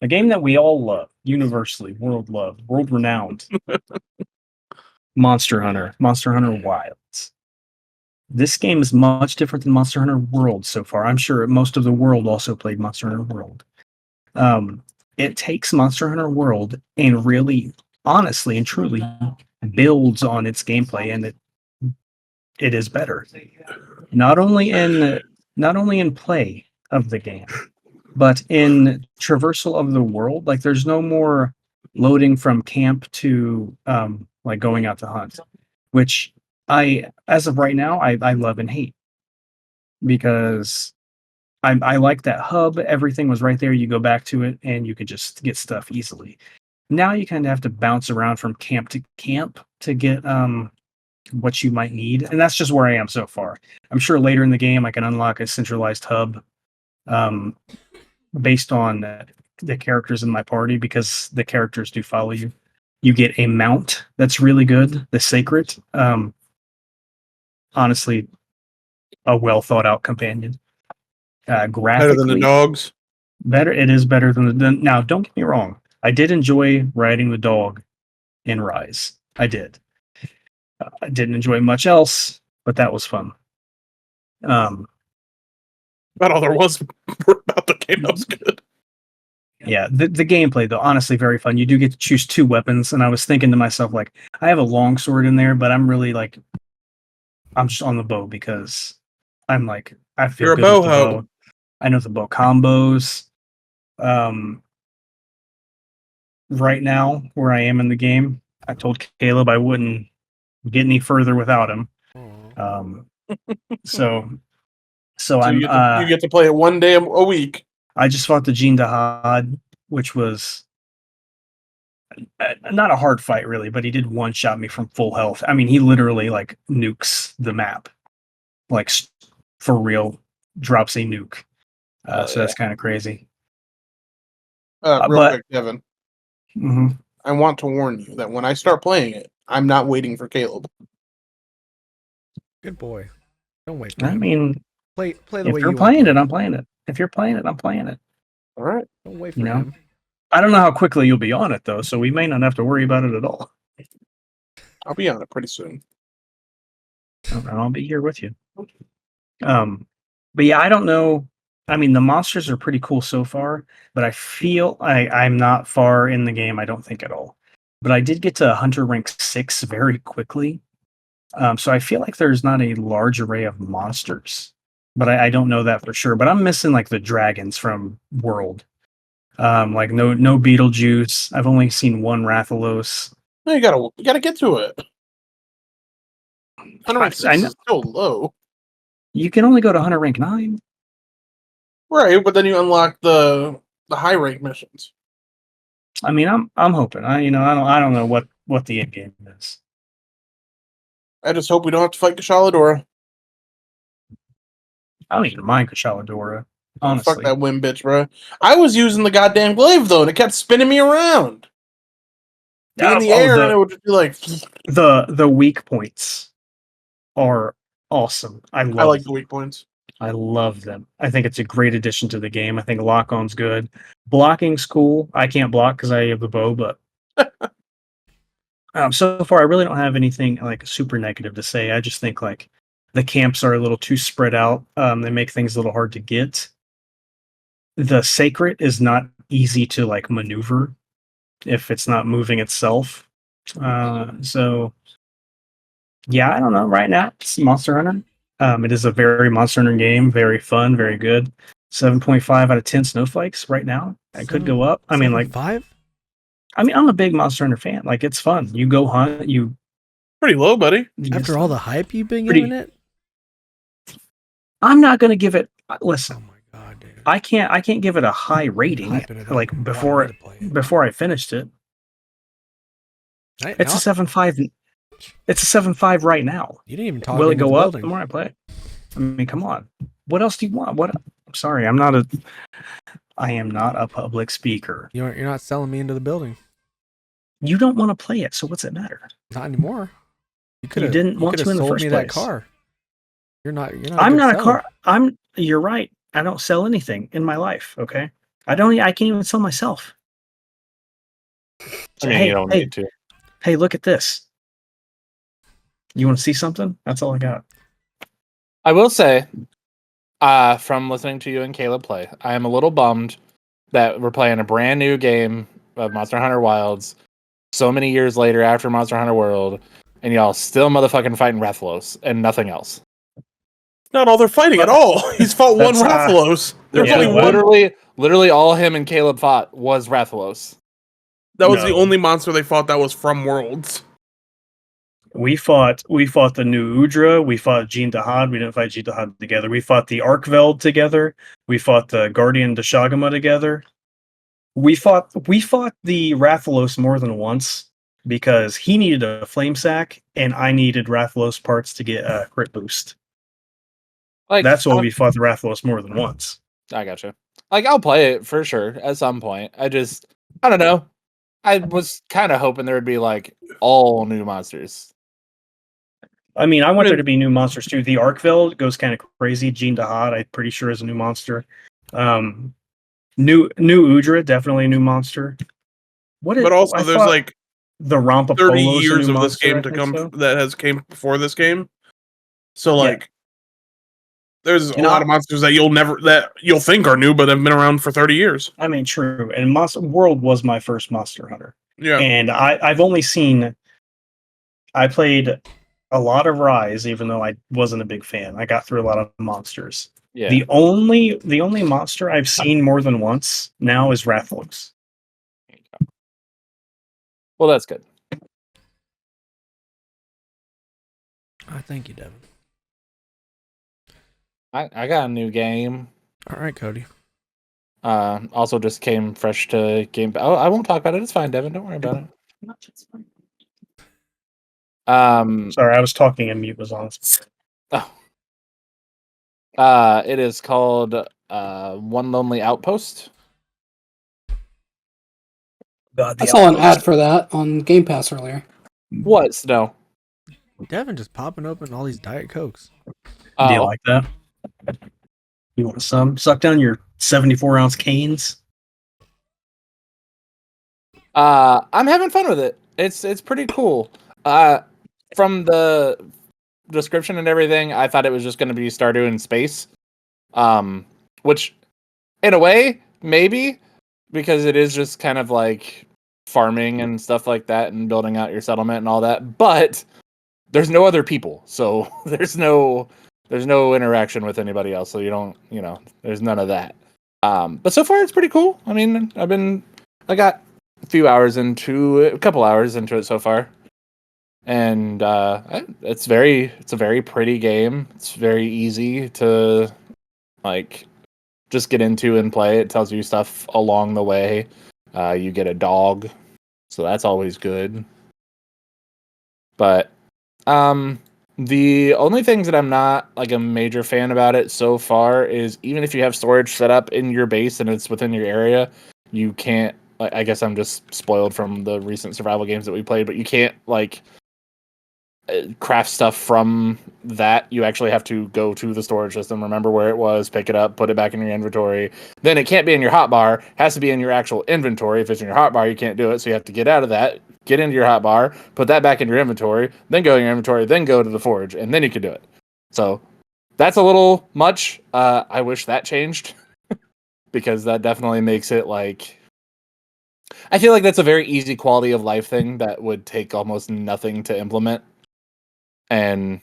A game that we all love, universally, world loved, world renowned. Monster Hunter Wilds. This game is much different than Monster Hunter World so far. I'm sure most of the world also played Monster Hunter World. It takes Monster Hunter World and really, honestly and truly builds on its gameplay, and it is better. Not only in play of the game, but in traversal of the world. Like there's no more loading from camp to like going out to hunt, which as of right now, I love and hate, because I like that hub. Everything was right there. You go back to it and you could just get stuff easily. Now you kind of have to bounce around from camp to camp to get what you might need, and that's just where I am so far. I'm sure later in the game I can unlock a centralized hub based on the characters in my party, because the characters do follow you. You get a mount that's really good, the Sacred. Honestly, a well thought out companion. Graphically, Better than the dogs. Better. It is better than the. Now, don't get me wrong. I did enjoy riding the dog in Rise. I did. I didn't enjoy much else, but that was fun. About all there was about the game. That was good. Yeah, the gameplay though, honestly, very fun. You do get to choose two weapons, and I was thinking to myself, like, I have a long sword in there, but I'm really like, I'm just on the bow because I'm like, I feel You're a good bow with the hub. bow. I know the bow combos. Right now, where I am in the game, I told Caleb I wouldn't get any further without him. So I'm you get to play it one day a week. I just fought the Jin Dahad, which was not a hard fight really, but he did one shot me from full health. I mean, he literally like nukes the map, like for real, drops a nuke. So that's kind of crazy. Real quick, Devin. Mhm. I want to warn you that when I start playing it, I'm not waiting for Caleb. Good boy. Don't wait for I him. mean, Play the if way you're you playing want it, I'm playing it. If you're playing it, I'm playing it. All right. Don't wait for You know? him. I don't know how quickly you'll be on it though, so we may not have to worry about it at all. I'll be on it pretty soon. And I'll be here with you. But yeah, I don't know. I mean, the monsters are pretty cool so far, but I feel I'm not far in the game, I don't think at all. But I did get to Hunter rank 6 very quickly. So I feel like there's not a large array of monsters, but I don't know that for sure. But I'm missing like the dragons from World. Like no Beetlejuice. I've only seen one Rathalos. No, you gotta get to it. 106 is so low. You can only go to Hunter rank 9. Right, but then you unlock the high rank missions. I mean, I'm hoping. I don't know what the end game is. I just hope we don't have to fight Kashaladora. I don't even mind Kashaladora, honestly. Fuck that win bitch, bro. I was using the goddamn glaive though, and it kept spinning me around. Be in the air, and it would just be like the weak points are awesome. I like the weak points. I love them. I think it's a great addition to the game. I think lock-on's good. Blocking's cool. I can't block because I have the bow, but so far I really don't have anything like super negative to say. I just think like the camps are a little too spread out. They make things a little hard to get. The Sacred is not easy to like maneuver if it's not moving itself. So yeah, I don't know. Right now, it's Monster Hunter. It is a very Monster Hunter game, very fun, very good. 7.5 out of 10 snowflakes right now. It could go up. I mean, like 5? I mean, I'm a big Monster Hunter fan. Like, it's fun. You go hunt. You Pretty low, buddy. After all the hype you've been Pretty- giving it? I'm not gonna give it. Oh Listen, my god, dude. I can't give it a high rating. Hyping it up. Like Want before me to play it. before I finished it. It's Now- a 7.5. It's a 7.5 right now. You didn't even talk. Will it into go the up building. the more I play it? I mean, come on. What else do you want? I'm sorry, I'm not a. I am not a public speaker. You're not selling me into the building. You don't want to play it, so what's it matter? Not anymore. You didn't want to in the sold first me that place. car. You're not. I'm good not a seller. car. You're right. I don't sell anything in my life. Okay. I can't even sell myself. I mean, you don't need to. Hey, look at this. You want to see something? That's all I got. I will say, from listening to you and Caleb play, I am a little bummed that we're playing a brand new game of Monster Hunter Wilds so many years later after Monster Hunter World, and y'all still motherfucking fighting Rathalos and nothing else. Not all they're fighting at all. He's fought one That's, Rathalos. There's yeah, only one. Literally all him and Caleb fought was Rathalos. That was the No. only monster they fought that was from Worlds. We fought the new Udra. We fought Jean Dahad. We didn't fight Jean Dahad together. We fought the Arkveld together. We fought the Guardian Deshagama together. We fought the Rathalos more than once because he needed a flame sack and I needed Rathalos parts to get a crit boost. Like That's why we fought the Rathalos more than once. I gotcha. Like I'll play it for sure at some point. I don't know. I was kind of hoping there would be like all new monsters. I mean, I want there to be new monsters too. The Arkveld goes kind of crazy. Jean Dahad, I'm pretty sure, is a new monster. New Udra, definitely a new monster. But also, there's like the Rampa 30 years of this game to come that has came before this game. So like, there's a lot of monsters that you'll think are new, but have been around for 30 years. I mean, true. And Monster World was my first Monster Hunter. Yeah, and I've only seen. I played a lot of Rise, even though I wasn't a big fan. I got through a lot of monsters. Yeah. The only monster I've seen more than once now is Rathalos. Well, that's good. Thank you, Devin. I got a new game. All right, Cody. Also just came fresh to Game. Oh, I won't talk about it. It's fine, Devin. Don't worry about it. Sorry, I was talking and mute was on. It is called One Lonely Outpost. God, I saw an ad for that on Game Pass earlier. What, Snow? Devin just popping open all these Diet Cokes. Do you like that? You want some? Suck down your 74-ounce canes? I'm having fun with it. It's pretty cool. From the description and everything, I thought it was just going to be Stardew in space. Which, in a way, maybe, because it is just kind of like farming and stuff like that and building out your settlement and all that. But there's no other people, so there's no interaction with anybody else. So you don't, there's none of that. But so far it's pretty cool. I mean, I got a couple hours into it so far. And it's a very pretty game. It's very easy to like just get into and play. It tells you stuff along the way. You get a dog, so that's always good. But the only things that I'm not like a major fan about it so far is even if you have storage set up in your base and it's within your area, you can't. I guess I'm just spoiled from the recent survival games that we played, but you can't like craft stuff from that. You actually have to go to the storage system, remember where it was, pick it up, put it back in your inventory. Then it can't be in your hotbar, it has to be in your actual inventory. If it's in your hotbar, you can't do it, so you have to get out of that, get into your hotbar, put that back in your inventory, then go in your inventory, then go to the forge, and then you can do it. So that's a little much. I wish that changed because that definitely makes it like, I feel like that's a very easy quality of life thing that would take almost nothing to implement. And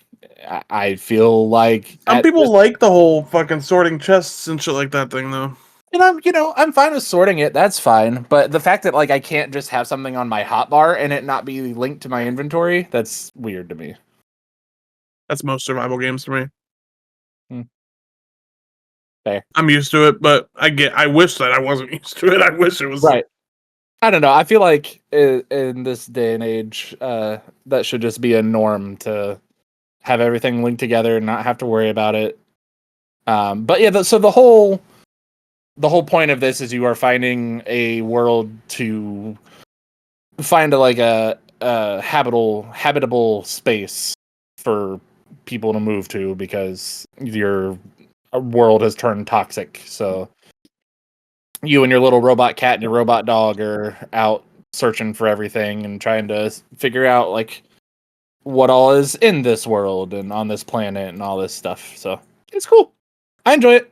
I feel like some people like the whole fucking sorting chests and shit like that thing, though. And I'm fine with sorting it. That's fine. But the fact that like I can't just have something on my hotbar and it not be linked to my inventory, that's weird to me. That's most survival games to me. Fair. I'm used to it, but I wish that I wasn't used to it. I wish it was Right. I don't know. I feel like in this day and age, that should just be a norm to have everything linked together and not have to worry about it. But yeah, so the whole point of this is you are finding a world to find a habitable space for people to move to because your world has turned toxic. So you and your little robot cat and your robot dog are out searching for everything and trying to figure out like what all is in this world and on this planet and all this stuff. So it's cool. I enjoy it.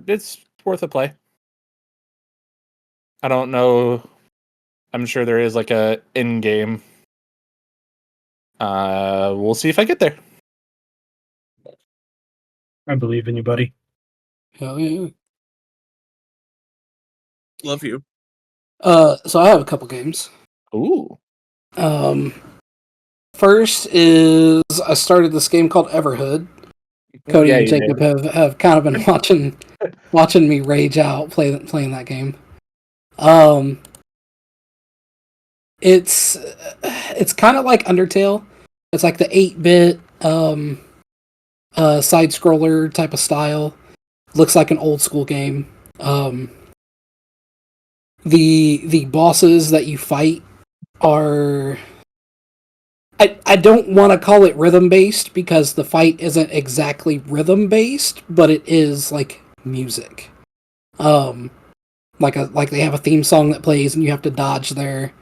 It's worth a play. I don't know. I'm sure there is like a in game. We'll see if I get there. I believe in you, buddy. Hell yeah. love you. So I have a couple games. Ooh. First is I started this game called Everhood. Cody Yeah, and you Jacob did. have kind of been watching me rage out playing that game. It's kind of like Undertale. It's like the 8-bit side scroller type of style. Looks like an old school game. The bosses that you fight are I don't want to call it rhythm based because the fight isn't exactly rhythm based, but it is like music. Like they have a theme song that plays and you have to dodge their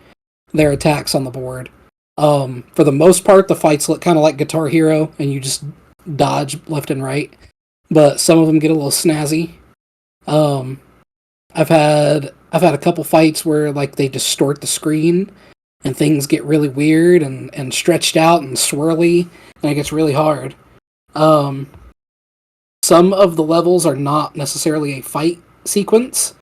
attacks on the board. For the most part, the fights look kind of like Guitar Hero, and you just dodge left and right. But some of them get a little snazzy. I've had a couple fights where like they distort the screen, and things get really weird and stretched out and swirly, and it gets really hard. Some of the levels are not necessarily a fight sequence.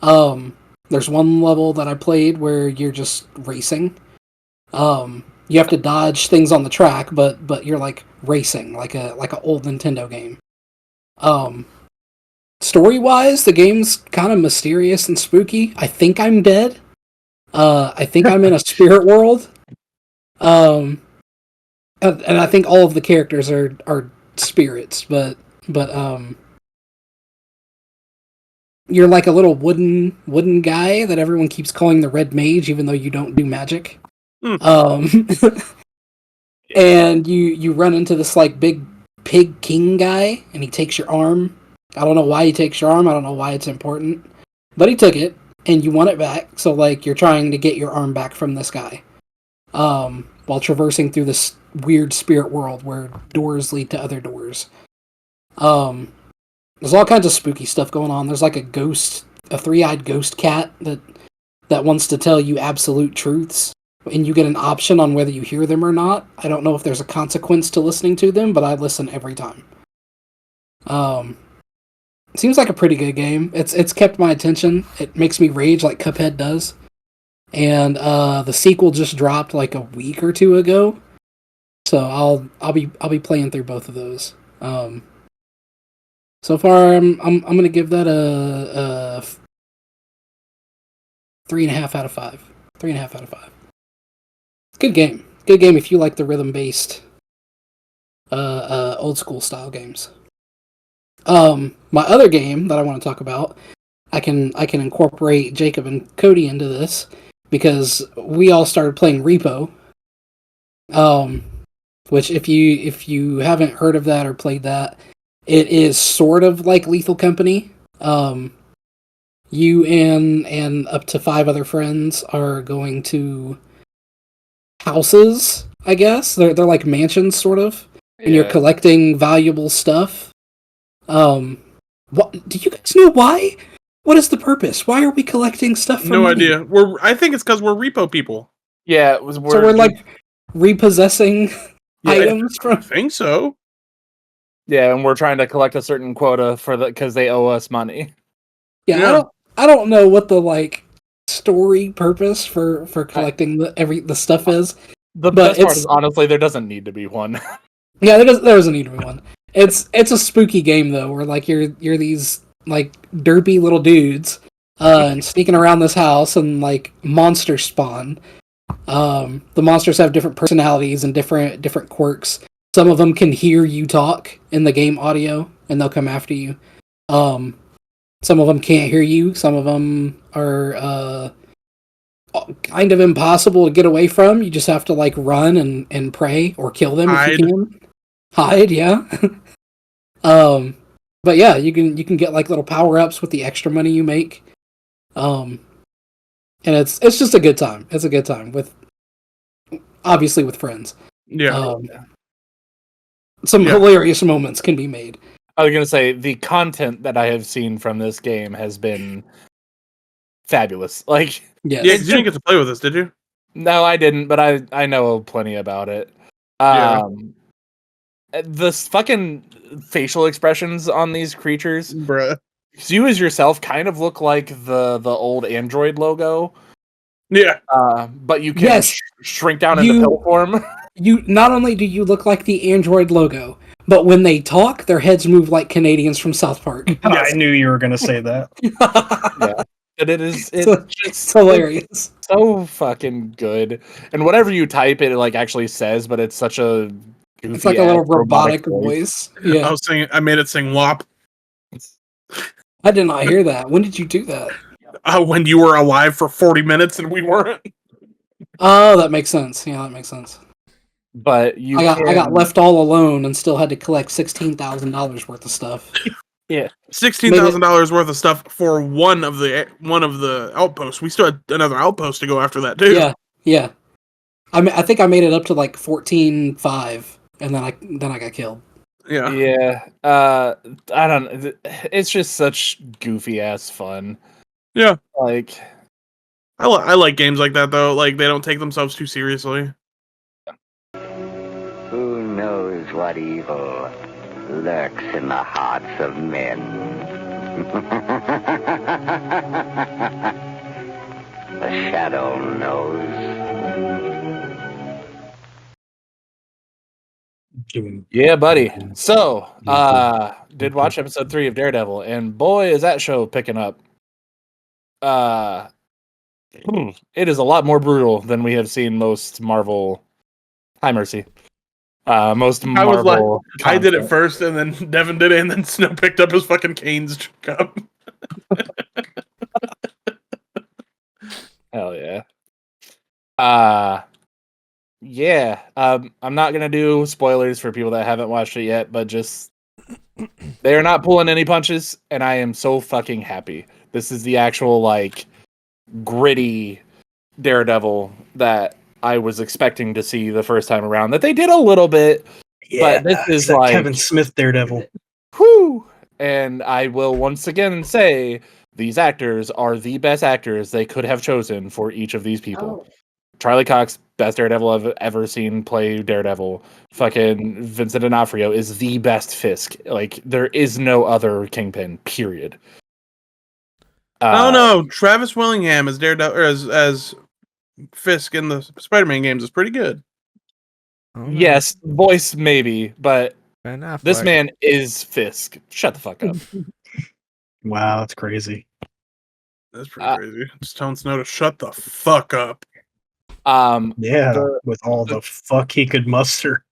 There's one level that I played where you're just racing. You have to dodge things on the track, but you're like racing, like a old Nintendo game. Story-wise, the game's kind of mysterious and spooky. I think I'm dead. I think I'm in a spirit world. And I think all of the characters are spirits, but you're like a little wooden guy that everyone keeps calling the Red Mage, even though you don't do magic. And you run into this like big pig king guy, and he takes your arm. I don't know why he takes your arm. I don't know why it's important, but he took it, and you want it back. So like you're trying to get your arm back from this guy, while traversing through this weird spirit world where doors lead to other doors. There's all kinds of spooky stuff going on. There's like a 3-eyed ghost cat that wants to tell you absolute truths, and you get an option on whether you hear them or not. I don't know if there's a consequence to listening to them, but I listen every time. Seems like a pretty good game. It's kept my attention. It makes me rage like Cuphead does. And the sequel just dropped like a week or two ago, so I'll be playing through both of those. So far, I'm gonna give that a 3.5 out of 5. 3.5 out of 5. Good game. Good game if you like the rhythm-based, old school style games. My other game that I want to talk about, I can incorporate Jacob and Cody into this because we all started playing R.E.P.O. Which if you haven't heard of that or played that, it is sort of like Lethal Company. You and up to 5 other friends are going to houses, I guess. They're like mansions, sort of, and you're collecting valuable stuff. What do you guys know why? What is the purpose? Why are we collecting stuff for No money? idea. I think it's because we're repo people. Yeah, So we're like repossessing items I from. think so. Yeah, and we're trying to collect a certain quota because they owe us money. Yeah, I don't know what the like story purpose for collecting the stuff is. The But best part is honestly there doesn't need to be one. Yeah, there doesn't need to be one. It's a spooky game though, where like you're these like derpy little dudes, and sneaking around this house, and like monsters spawn. The monsters have different personalities and different quirks. Some of them can hear you talk in the game audio, and they'll come after you. Some of them can't hear you. Some of them are kind of impossible to get away from. You just have to like run and pray or kill them if you can. Hide, yeah. But yeah, you can get like little power ups with the extra money you make. And it's just a good time. It's a good time with obviously with friends. Yeah. Some hilarious moments can be made. I was gonna say the content that I have seen from this game has been fabulous. Like, yes. Yeah, 'cause you didn't get to play with us, did you? No, I didn't, but I know plenty about it. The fucking facial expressions on these creatures, Bruh. you as yourself kind of look like the old Android logo. Yeah. But you can shrink down into pill form. You not only do you look like the Android logo, but when they talk, their heads move like Canadians from South Park. Yeah, I knew you were gonna say that. Yeah. And it's just hilarious. So fucking good. And whatever you type, it like actually says, but it's such a goofy, it's like a little robotic voice. Yeah. I made it sing WAP. I did not hear that. When did you do that? When you were alive for 40 minutes and we weren't. Oh, that makes sense. Yeah, that makes sense. But I got left all alone and still had to collect $16,000 worth of stuff. Yeah, $16,000 worth of stuff for one of the outposts. We still had another outpost to go after that too. Yeah. I think I made it up to like 14.5, and then I got killed. Yeah. I don't. It's just such goofy ass fun. Yeah. Like, I like games like that though. Like they don't take themselves too seriously. Who knows what evil lurks in the hearts of men? The shadow knows. Yeah, buddy. So, did watch episode 3 of Daredevil, and boy, is that show picking up. It is a lot more brutal than we have seen most Marvel. Hi, Mercy. Most Marvel. I did it first, and then Devin did it, and then Snow picked up his fucking Canes cup. Hell yeah. Yeah. I'm not gonna do spoilers for people that haven't watched it yet, but just they are not pulling any punches, and I am so fucking happy. This is the actual like gritty Daredevil that I was expecting to see the first time around. That they did a little bit, but this is like Kevin Smith Daredevil. Whoo! And I will once again say these actors are the best actors they could have chosen for each of these people. Charlie Cox, best Daredevil I've ever seen play Daredevil. Fucking Vincent D'Onofrio is the best Fisk. Like, there is no other Kingpin, period. No. Travis Willingham as Daredevil, or as Fisk in the Spider-Man games is pretty good. Yes, voice maybe, but this man is Fisk. Shut the fuck up. Wow, that's crazy. That's pretty crazy. Just telling Snow to shut the fuck up. With all the fuck he could muster.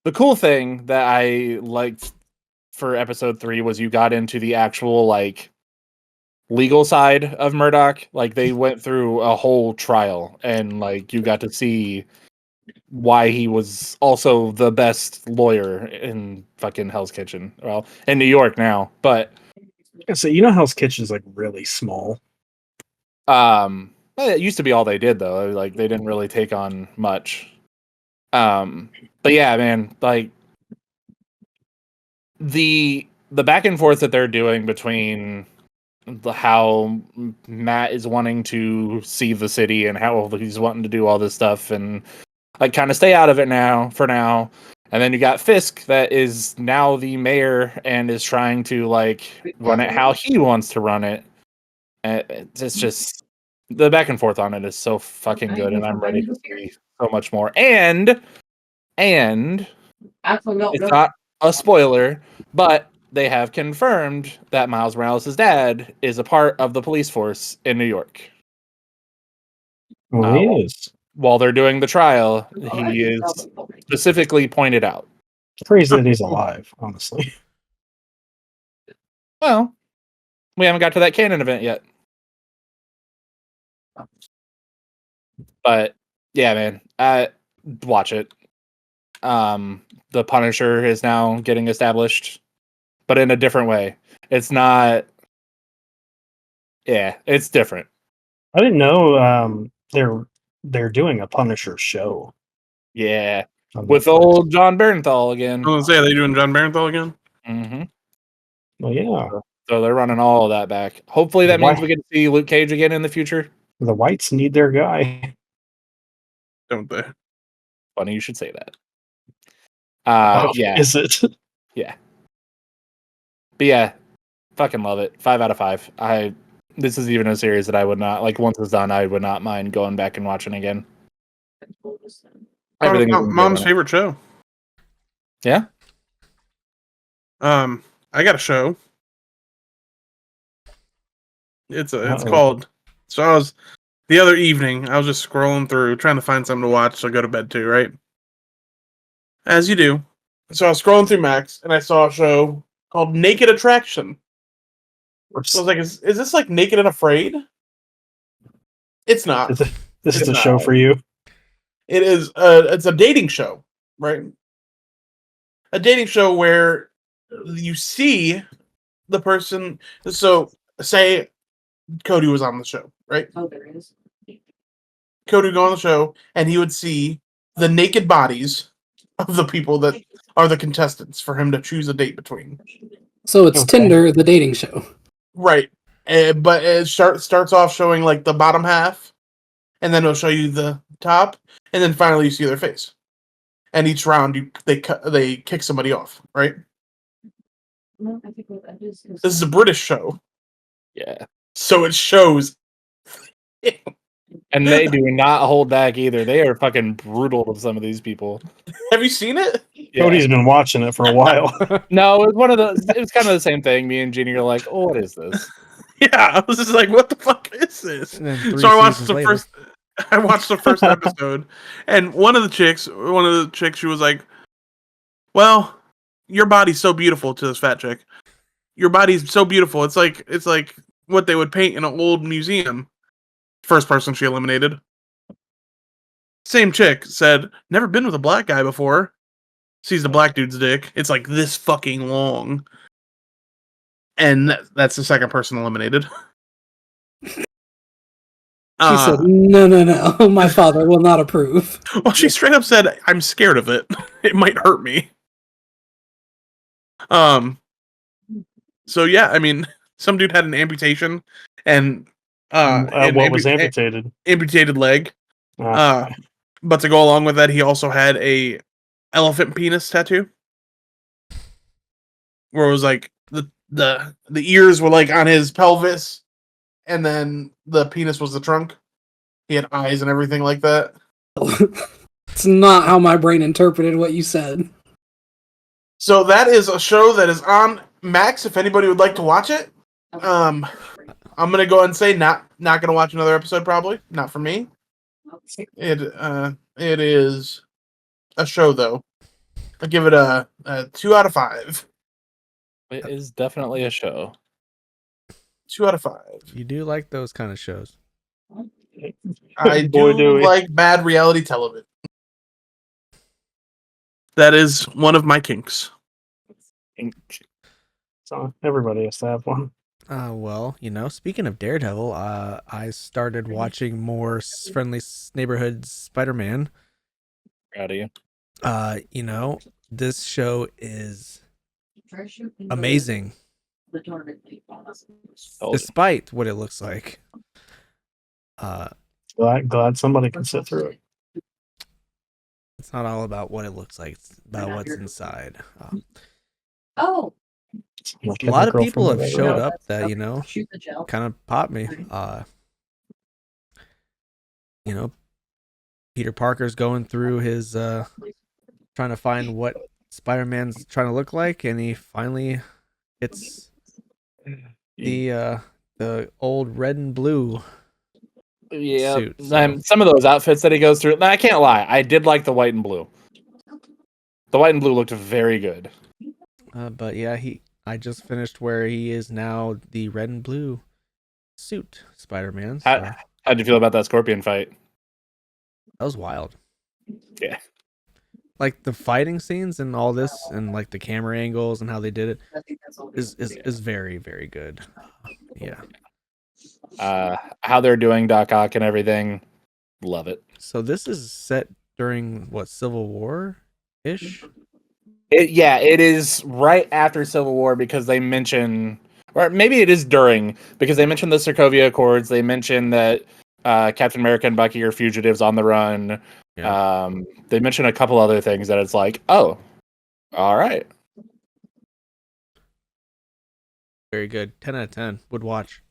The cool thing that I liked for episode 3 was you got into the actual like legal side of Murdoch. Like they went through a whole trial, and like you got to see why he was also the best lawyer in fucking Hell's Kitchen. Well, in New York now, but So you know Hell's Kitchen's like really small. It used to be all they did though. Like they didn't really take on much. But yeah, man, like the back and forth that they're doing between how Matt is wanting to see the city and how he's wanting to do all this stuff and like kind of stay out of it now for now, And then you got Fisk that is now the mayor and is trying to like run it how he wants to run it. And it's just the back and forth on it is so fucking good, and I'm ready to see so much more. And it's not a spoiler, but they have confirmed that Miles Morales' dad is a part of the police force in New York. Well, he is. While they're doing the trial, he is specifically pointed out. It's crazy that he's alive, honestly. Well, we haven't got to that canon event yet. But yeah, man, watch it. The Punisher is now getting established, but in a different way. It's not. Yeah, it's different. I didn't know they're doing a Punisher show. Yeah, on with Netflix. old John Bernthal again. I was gonna say, are they doing John Barenthal again? Mm-hmm. Well, yeah. So they're running all of that back. Hopefully that means we get to see Luke Cage again in the future. The Whites need their guy. Don't they? Funny you should say that. Yeah. Is it? Yeah. But yeah, fucking love it. 5 out of 5. This is even a series that I would not, like, once it's done, I would not mind going back and watching again. Everything is Mom's favorite show. Yeah? I got a show. It's called. So I was the other evening. I was just scrolling through, trying to find something to watch. So I go to bed too, right? As you do. So I was scrolling through Max, and I saw a show called Naked Attraction. So I was like, "Is this like Naked and Afraid?" It's not. This is a show for you. It is. It's a dating show, right? A dating show where you see the person. So say Cody was on the show, right? Oh, there is. Cody would go on the show, and he would see the naked bodies of the people that are the contestants for him to choose a date between. So it's Tinder, the dating show. Right. But it starts off showing like the bottom half, and then it'll show you the top, and then finally you see their face. And each round they kick somebody off, right? No, I think what that is. This is a British show, Yeah. so it shows. And they do not hold back either. They are fucking brutal to some of these people. Have you seen it? Yeah. Cody's been watching it for a while. No, it was one of those. It was kind of the same thing. Me and Jeannie are like, "Oh, what is this?" Yeah, I was just like, "What the fuck is this?" And then 3 So I watched seasons the later. first. I watched the first episode, and one of the chicks, she was like, "Well, your body's so beautiful." To this fat chick, your body's so beautiful. It's like what they would paint in an old museum. First person she eliminated. Same chick said, "Never been with a black guy before." Sees the black dude's dick. It's like this fucking long. And that's the second person eliminated. She said, no, my father will not approve. Well, she straight up said, "I'm scared of it. It might hurt me." So yeah, I mean, some dude had an amputation, and what was amputated? Amputated leg. But to go along with that, he also had a elephant penis tattoo, where it was like the ears were like on his pelvis, and then the penis was the trunk. He had eyes and everything like that. It's not how my brain interpreted what you said. So that is a show that is on Max. If anybody would like to watch it, I'm gonna go ahead and say not gonna watch another episode. Probably not for me. It is a show though. I give it a 2 out of 5. It is definitely a show. 2 out of 5. You do like those kind of shows. I Boy, do we. like bad reality television. That is one of my kinks. So everybody has to have one. Well, speaking of Daredevil, I started watching more Friendly Neighborhood Spider-Man. Proud of you. This show is amazing, despite what it looks like. Glad somebody can sit through it. It's not all about what it looks like; it's about what's inside. Oh, A lot of people have Girlfriend. showed No, up that's- that okay. Shoot the gel. kind of popped me. Peter Parker's going through his trying to find what Spider-Man's trying to look like, and he finally gets the old red and blue suit. So. Some of those outfits that he goes through. I can't lie. I did like the white and blue. The white and blue looked very good. But yeah, I just finished where he is now the red and blue suit Spider-Man. So. How'd you feel about that Scorpion fight? That was wild. Yeah. Like the fighting scenes and all this, and like the camera angles and how they did it is very, very good. Yeah. How they're doing Doc Ock and everything, love it. So this is set during what, Civil War ish? It is right after Civil War because they mention, or maybe it is during, because they mention the Sokovia Accords. They mention that Captain America and Bucky are fugitives on the run. Yeah. They mention a couple other things that it's like, oh, all right. Very good. 10 out of 10. Would watch.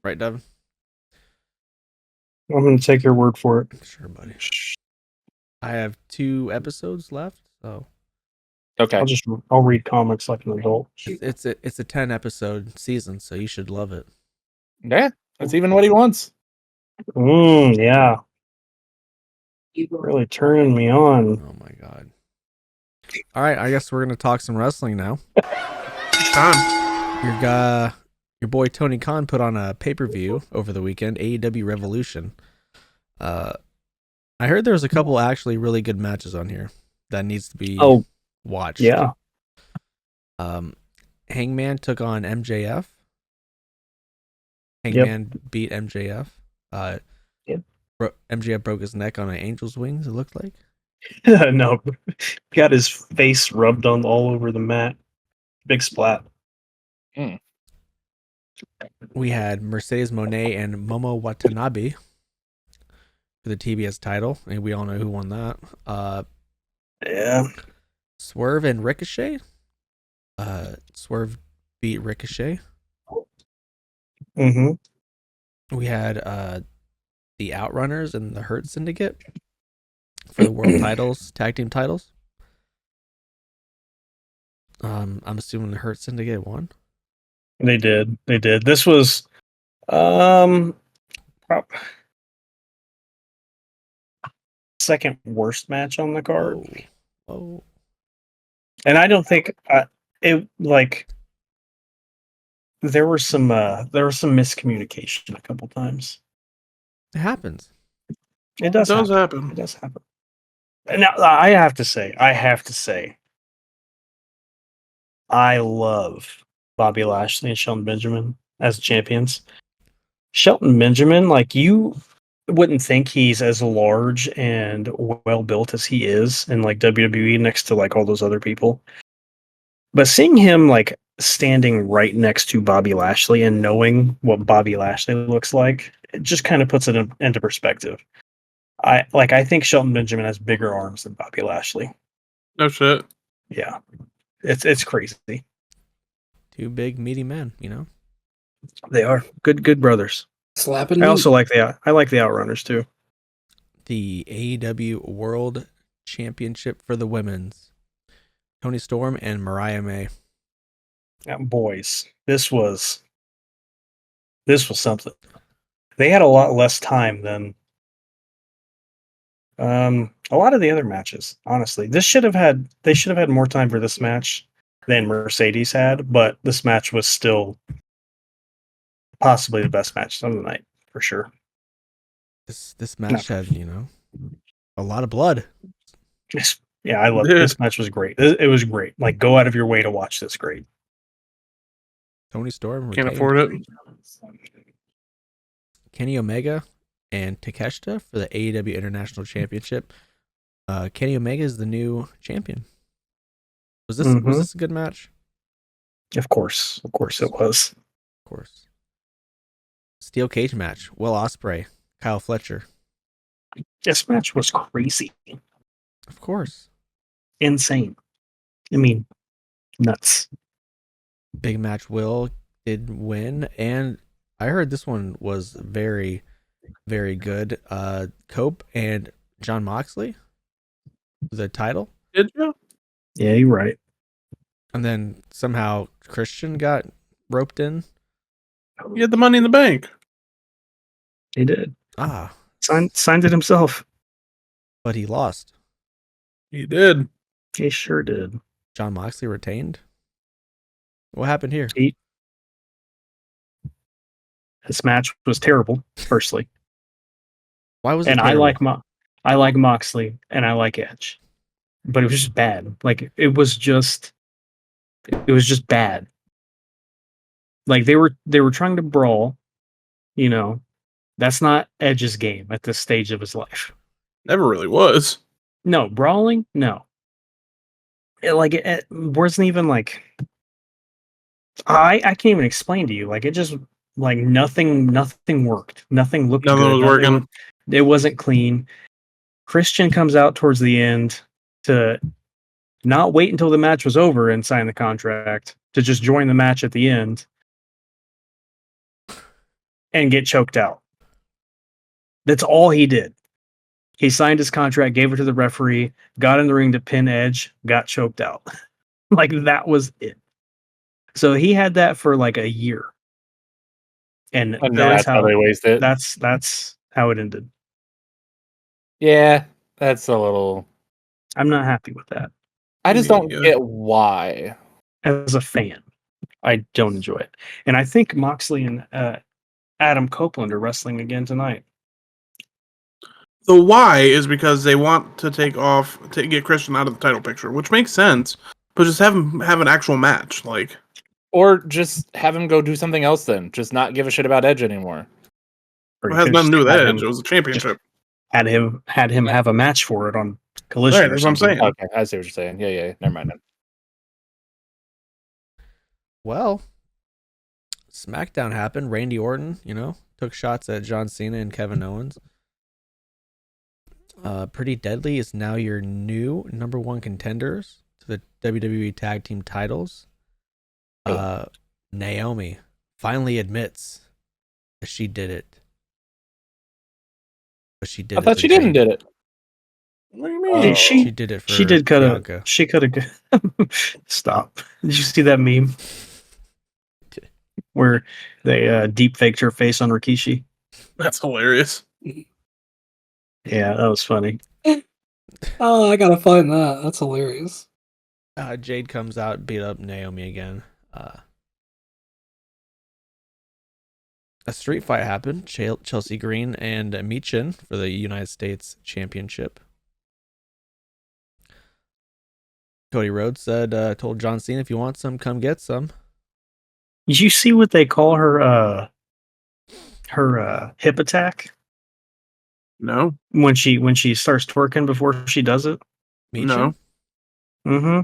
Right, Devin? I'm going to take your word for it. Sure, buddy. I have 2 episodes left, so. Okay. I'll read comics like an adult. It's a 10 episode season, so you should love it. Yeah, that's even what he wants. Yeah. Really turning me on. Oh my god. All right, I guess we're gonna talk some wrestling now. Your boy Tony Khan put on a pay-per-view over the weekend, AEW Revolution. I heard there was a couple actually really good matches on here that needs to be watched. Yeah. Hangman took on MJF. Hangman beat MJF. MJF broke his neck on an angel's wings, it looked like. No. Got his face rubbed on all over the mat. Big splat. We had Mercedes Moné and Momo Watanabe for the TBS title, and we all know who won that. Yeah. Swerve and Ricochet. Swerve beat Ricochet. Mm-hmm. We had the Outrunners and the Hurt Syndicate for the world titles, tag team titles. I'm assuming the Hurt Syndicate won. They did. This was second worst match on the card. Oh. And I don't think it like there was some miscommunication a couple times. It happens. It does happen. It does happen. Now I have to say, I love Bobby Lashley and Shelton Benjamin as champions. Shelton Benjamin, like, you wouldn't think he's as large and well built as he is in like WWE next to like all those other people. But seeing him like standing right next to Bobby Lashley and knowing what Bobby Lashley looks like, it just kind of puts it into perspective. I think Shelton Benjamin has bigger arms than Bobby Lashley. No shit. Yeah. It's crazy. 2 big meaty men, you know. They are good brothers. Slapping. I also like the Outrunners too. The AEW World Championship for the women's. Toni Storm and Mariah May. Yeah, boys, this was something. They had a lot less time than a lot of the other matches. Honestly, they should have had more time for this match than Mercedes had, but this match was still possibly the best match of the night for sure. This match had, a lot of blood. Yeah, I love it. This match was great. It was great. Like, go out of your way to watch this. Great. Toni Storm can't afford it. Kenny Omega and Takeshita for the AEW International Championship. Kenny Omega is the new champion. Was this a good match? Of course it was. Of course. Steel cage match. Will Ospreay, Kyle Fletcher. This match was crazy. Of course. Insane. I mean, nuts. Big match. Will did win, and I heard this one was very, very good. Cope and John Moxley, the title. Did you? Yeah, you're right. And then somehow Christian got roped in. He had the Money in the Bank. He did. Ah, Signed it himself. but he lost. He did. He sure did. John Moxley retained. What happened here? This match was terrible, firstly. Why was it And terrible? I like Moxley and I like Edge. But it was just bad. Like it was just bad. Like they were trying to brawl, you know. That's not Edge's game at this stage of his life. Never really was. No, brawling? No. It wasn't even like I can't even explain to you. Like it just like nothing worked. Nothing looked Nothing good. was working. It wasn't clean. Christian comes out towards the end to not wait until the match was over and sign the contract, to just join the match at the end and get choked out. That's all he did. He signed his contract, gave it to the referee, got in the ring to pin Edge, got choked out. Like that was it. So he had that for like a year. And that's how they wasted it. That's how it ended. Yeah, that's a little. I'm not happy with that. I just don't get why. As a fan, I don't enjoy it. And I think Moxley and Adam Copeland are wrestling again tonight. The why is because they want to get Christian out of the title picture, which makes sense. But just have him have an actual match, like, or just have him go do something else. Then just not give a shit about Edge anymore. It has nothing to do with Edge. It was a championship. Had him have a match for it on Collision. Right, that's what I'm saying. Okay, I see what you're saying. Yeah. Never mind then. Well, SmackDown happened. Randy Orton, took shots at John Cena and Kevin Owens. Pretty Deadly is now your new number one contenders to the WWE Tag Team titles. Naomi finally admits that she did it. But she did. I thought she didn't did it. What do you mean? She did it for She did cut Bianca. She could have. Stop. Did you see that meme where they deep faked her face on Rikishi? That's hilarious. Yeah, that was funny. Oh, I gotta find that. That's hilarious. Jade comes out, beat up Naomi again. A street fight happened. Chelsea Green and Michin for the United States Championship. Cody Rhodes told John Cena, if you want some, come get some. Did you see what they call her hip attack? No. When she starts twerking before she does it? Michin? No. Mm-hmm.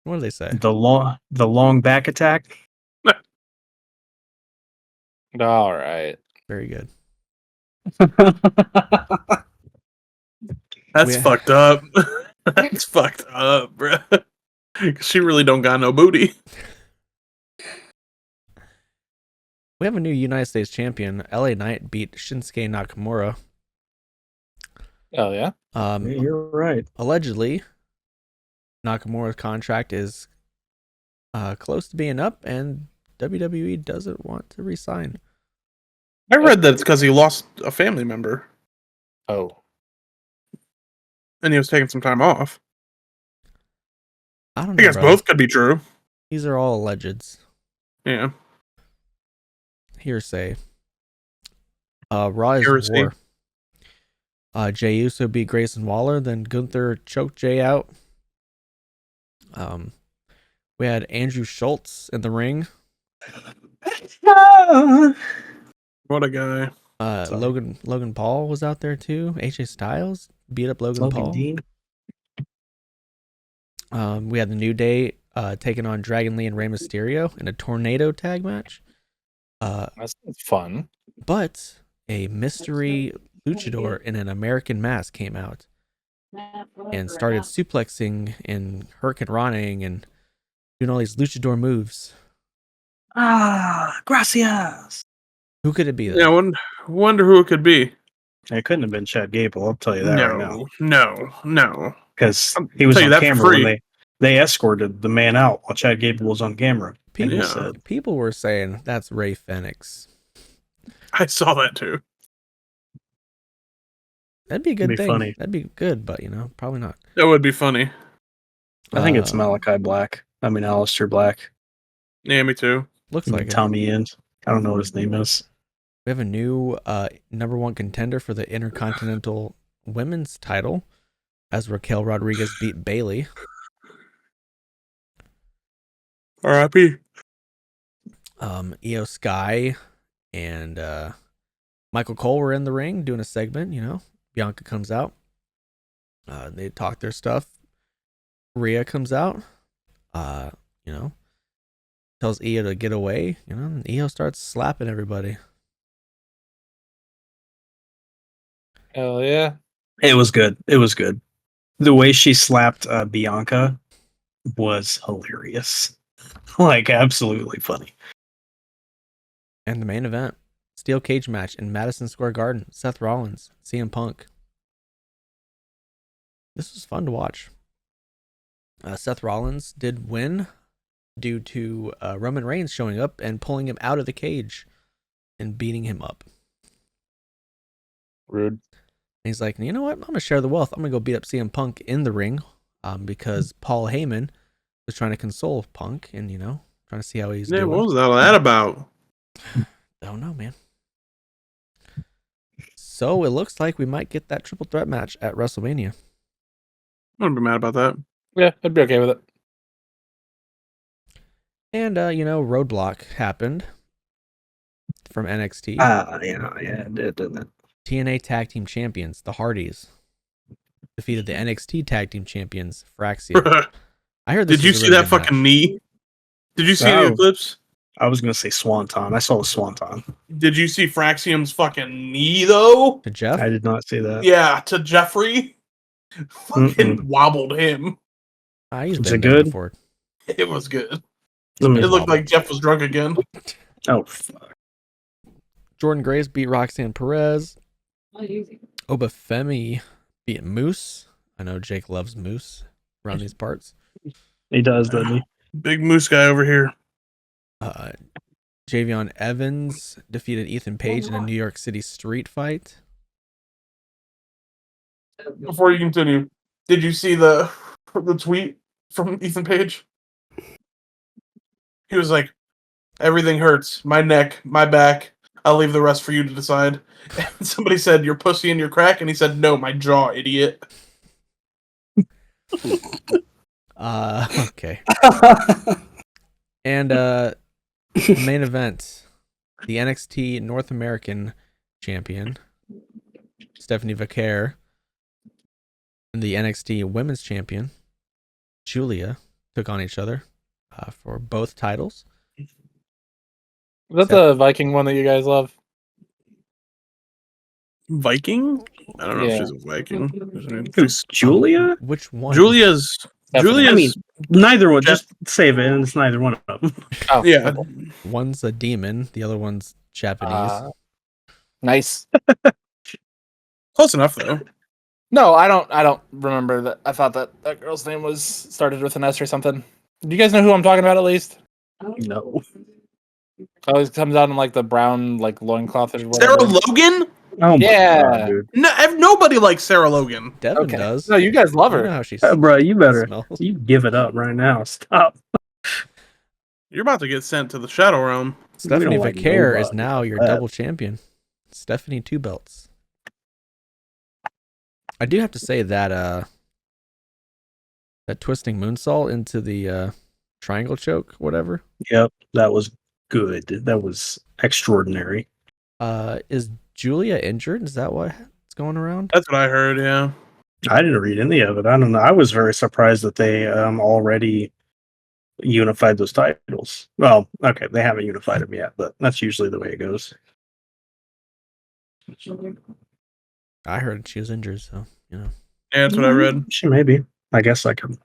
What do they say? The long back attack. All right. Very good. That's fucked up. That's fucked up, bro. She really don't got no booty. We have a new United States champion. LA Knight beat Shinsuke Nakamura. Oh yeah. You're right. Allegedly, Nakamura's contract is close to being up, and WWE doesn't want to resign. I read that it's because he lost a family member. Oh. And he was taking some time off. I don't know. I guess both could be true. These are all allegeds. Yeah. Hearsay. Raw is Heresy. war. Jey Uso beat Grayson Waller, then Gunther choked Jay out. We had Andrew Schultz in the ring. What a guy. Logan Paul was out there too. AJ Styles beat up Logan Paul. Dean. We had the New Day taking on Dragon Lee and Rey Mysterio in a tornado tag match. That's fun. But a mystery luchador in an American mask came out and started suplexing and hurricanraning and doing all these luchador moves. Gracias. Who could it be? Yeah, I wonder who it could be. It couldn't have been Chad Gable. I'll tell you that right now. No. Because I'll he was tell you on that for camera when free. they escorted the man out while Chad Gable was on camera. And he Yeah. said, People were saying that's Ray Fenix. I saw that too. That'd be a good Be thing. funny. That'd be good, but probably not. That would be funny. I think it's Uh, Malachi Black. I mean, Aleister Black. Yeah, me too. Looks like it. Tommy End. I don't know what his name is. We have a new number one contender for the Intercontinental Women's title as Raquel Rodriguez beat Bayley. R.I.P. Io Sky and Michael Cole were in the ring doing a segment. Bianca comes out. They talk their stuff. Rhea comes out. Tells Io to get away. And Io starts slapping everybody. Hell yeah. It was good. It was good. The way she slapped Bianca was hilarious. Like, absolutely funny. And the main event, steel cage match in Madison Square Garden. Seth Rollins, CM Punk. This was fun to watch. Seth Rollins did win due to Roman Reigns showing up and pulling him out of the cage and beating him up. Rude. And he's like, you know what? I'm going to share the wealth. I'm going to go beat up CM Punk in the ring because Paul Heyman was trying to console Punk and, trying to see how he's doing. What was all that about? Don't know, man. So it looks like we might get that triple threat match at WrestleMania. I wouldn't be mad about that. Yeah, I'd be okay with it. And, Roadblock happened from NXT. Yeah, it did, didn't it? TNA Tag Team Champions, the Hardys, defeated the NXT Tag Team Champions, Fraxia. I heard this. Did you was a see really that good fucking match. knee? Did you see any clips? I was going to say Swanton. I saw the Swanton. Did you see Fraxium's fucking knee, though? To Jeff? I did not see that. Yeah, to Jeffrey. Fucking wobbled him. He's Was been it there good? before. It was good. Let me- It looked like Jeff was drunk again. Oh, fuck. Jordan Grace beat Roxanne Perez. Obafemi beat Moose. I know Jake loves Moose around these parts. He does, doesn't he? Big moose guy over here. Javion Evans defeated Ethan Page in a New York City street fight. Before you continue, did you see the tweet from Ethan Page? He was like, "Everything hurts. My neck, my back. I'll leave the rest for you to decide." And somebody said, "Your pussy and your crack," and he said, "No, my jaw, idiot." Okay. And main event, the NXT North American champion, Stephanie Vaquer, and the NXT Women's champion, Julia, took on each other for both titles. Is that the Viking one that you guys love? Viking? I don't know Yeah. if she's a Viking. Who's Julia? Which one? Julia's. Stephanie. I mean, neither one. Just save it, and it's neither one of them. Oh, Yeah. One's a demon, the other one's Japanese. Nice. Close enough though. No, I don't remember that. I thought that girl's name was started with an S or something. Do you guys know who I'm talking about at least? No. Always comes out in like the brown like loincloth or whatever. Sarah Logan? Oh my Yeah. god, dude. No, nobody likes Sarah Logan. Devin Okay. does. No, you guys love You her. know how she Bro, you better smells. you give it up right now. Stop. You're about to get sent to the Shadow Realm. Stephanie don't like Vaquer is nobody now like your that. double champion. Stephanie 2 belts. I do have to say that that twisting moonsault into the triangle choke, whatever. Yep, that was good. That was extraordinary. Is Julia injured? Is that what's going around? That's what I heard, yeah. I didn't read any of it. I don't know. I was very surprised that they already unified those titles. Well, okay, they haven't unified them yet, but that's usually the way it goes. I heard she was injured, so Yeah, that's what I read. Maybe. I guess I can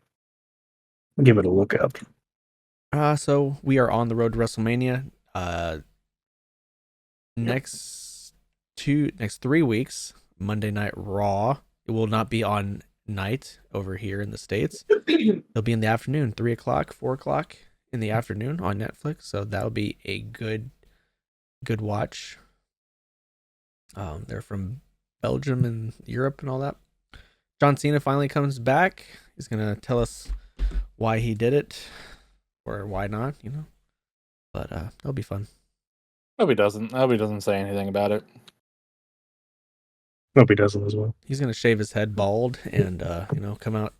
give it a look up. So we are on the road to WrestleMania. Next 3 weeks, Monday Night Raw. It will not be on night over here in the States. It'll be in the afternoon, 3 o'clock, 4 o'clock in the afternoon on Netflix. So that'll be a good watch. They're from Belgium and Europe and all that. John Cena finally comes back. He's gonna tell us why he did it or why not, But that'll be fun. Hope he doesn't say anything about it. Hope he doesn't as well. He's gonna shave his head bald and come out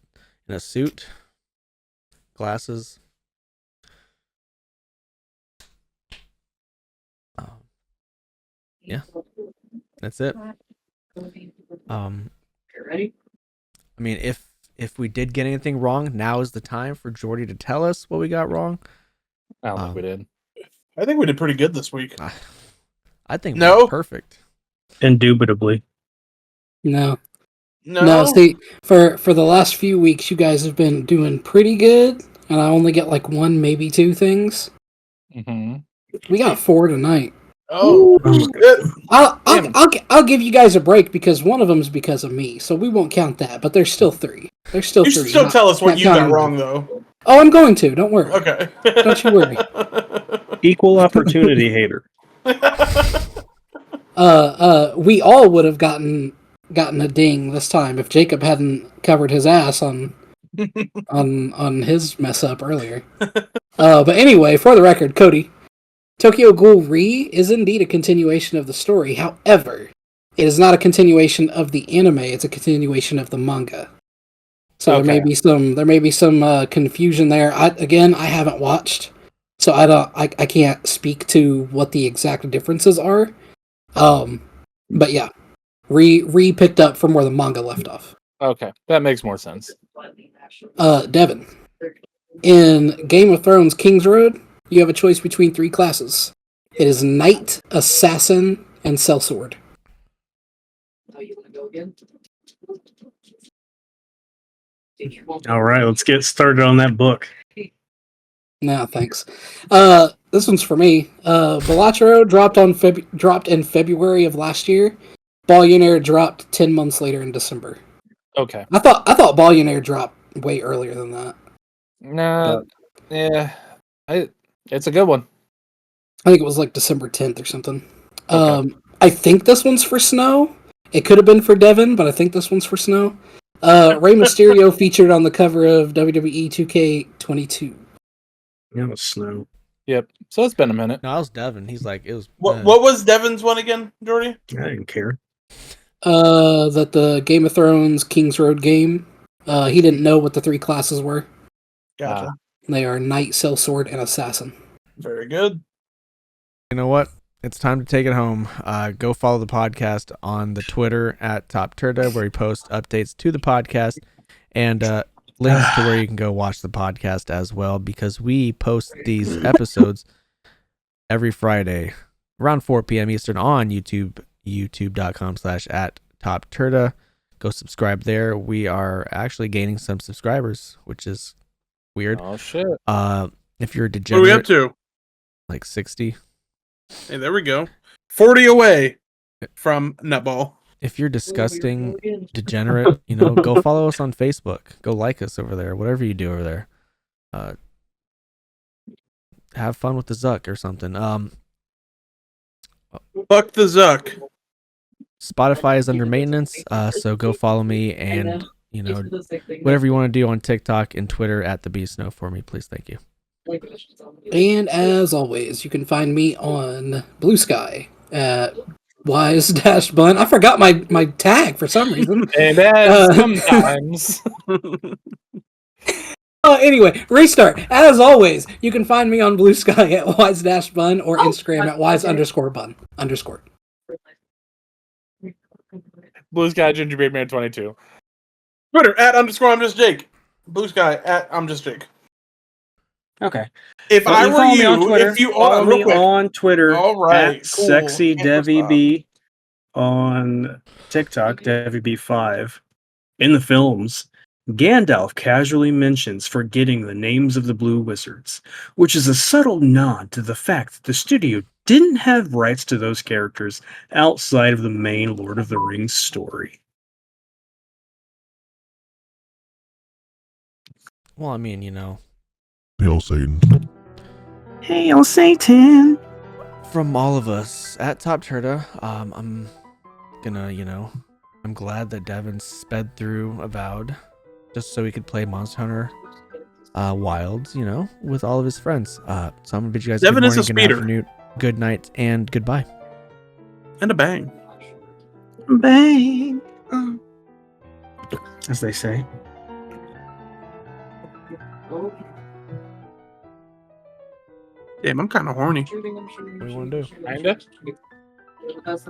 in a suit, glasses. Yeah, that's it. Ready? I mean, if we did get anything wrong, now is the time for Jordi to tell us what we got wrong. I don't think we did. I think we did pretty good this week. I think No? we're perfect. Indubitably. No. No, No, see, for the last few weeks, you guys have been doing pretty good, and I only get like 1, maybe 2 things. Mm-hmm. We got 4 tonight. Oh, shit. I'll give you guys a break because one of them is because of me, so we won't count that. But there's still 3. There's still You 3. should still tell us what not you got counting wrong, them. though. Oh, I'm going to. Don't worry. Okay. Don't you worry. Equal opportunity hater. We all would have gotten a ding this time if Jacob hadn't covered his ass on his mess up earlier. But anyway, for the record, Cody, Tokyo Ghoul Re is indeed a continuation of the story. However, it is not a continuation of the anime. It's a continuation of the manga. So Okay. there may be some confusion there. I haven't watched, so I can't speak to what the exact differences are. But yeah, Re picked up from where the manga left off. Okay, that makes more sense. Devin, in Game of Thrones King's Road, you have a choice between 3 classes. It is Knight, Assassin, and Sellsword. Oh, you want to go again? All right, let's get started on that book. No, thanks. This one's for me. Bellachero dropped in February of last year. Billionaire dropped 10 months later in December. Okay. I thought Billionaire dropped way earlier than that. Nah. Yeah. It's a good one. I think it was like December 10th or something. Okay. I think this one's for Snow. It could have been for Devin, but I think this one's for Snow. Rey Mysterio featured on the cover of WWE 2K22. Yeah, it was Snow. Yep. So it's been a minute. No, it was Devin. He's like, it was. What was Devin's one again, Jordi? I didn't care. That the Game of Thrones King's Road game. He didn't know what the 3 classes were. Gotcha. They are Knight, Sellsword, and Assassin. Very good. You know what? It's time to take it home. Go follow the podcast on the Twitter at TOPTERTA, where we post updates to the podcast and links to where you can go watch the podcast as well, because we post these episodes every Friday around 4 p.m. Eastern on YouTube, youtube.com/@TOPTERTA. Go subscribe there. We are actually gaining some subscribers, which is weird. Oh shit. If you're a What are degenerate, we up to? like 60. Hey, there we go. 40 away from Nutball. If you're disgusting, degenerate, go follow us on Facebook. Go like us over there. Whatever you do over there. Have fun with the Zuck or something. Fuck the Zuck. Spotify is under maintenance, so go follow me and whatever you want to do on TikTok and Twitter at the Snow for me, please. Thank you. And as always, you can find me on Blue Sky at wise-bun. I forgot my tag for some reason. And as sometimes. Anyway, restart. As always, you can find me on Blue Sky at wise-bun or Instagram at wise_bun_. Blue Sky Gingerbread Man 22. Twitter at _ I'm just Jake. Blue Sky at I'm just Jake. Okay. If I were follow me on you, Twitter, if you follow me real quick. on Twitter All right, at cool. Sexy Can't Debbie stop. B, on TikTok, Debbie B5. In the films, Gandalf casually mentions forgetting the names of the Blue Wizards, which is a subtle nod to the fact that the studio didn't have rights to those characters outside of the main Lord of the Rings story. Well, I mean, you know, Hail Satan. Hail Satan! from all of us at TOPTERTA, I'm gonna, you know, I'm glad that Devin sped through Avowed just so he could play Monster Hunter Wilds, you know, with all of his friends. So I'm gonna bid you guys Devin good is a morning, good speeder. afternoon, good night, and goodbye. And a bang. Bang! As they say. Damn, I'm kind of horny. What do you want to do? Kinda. That's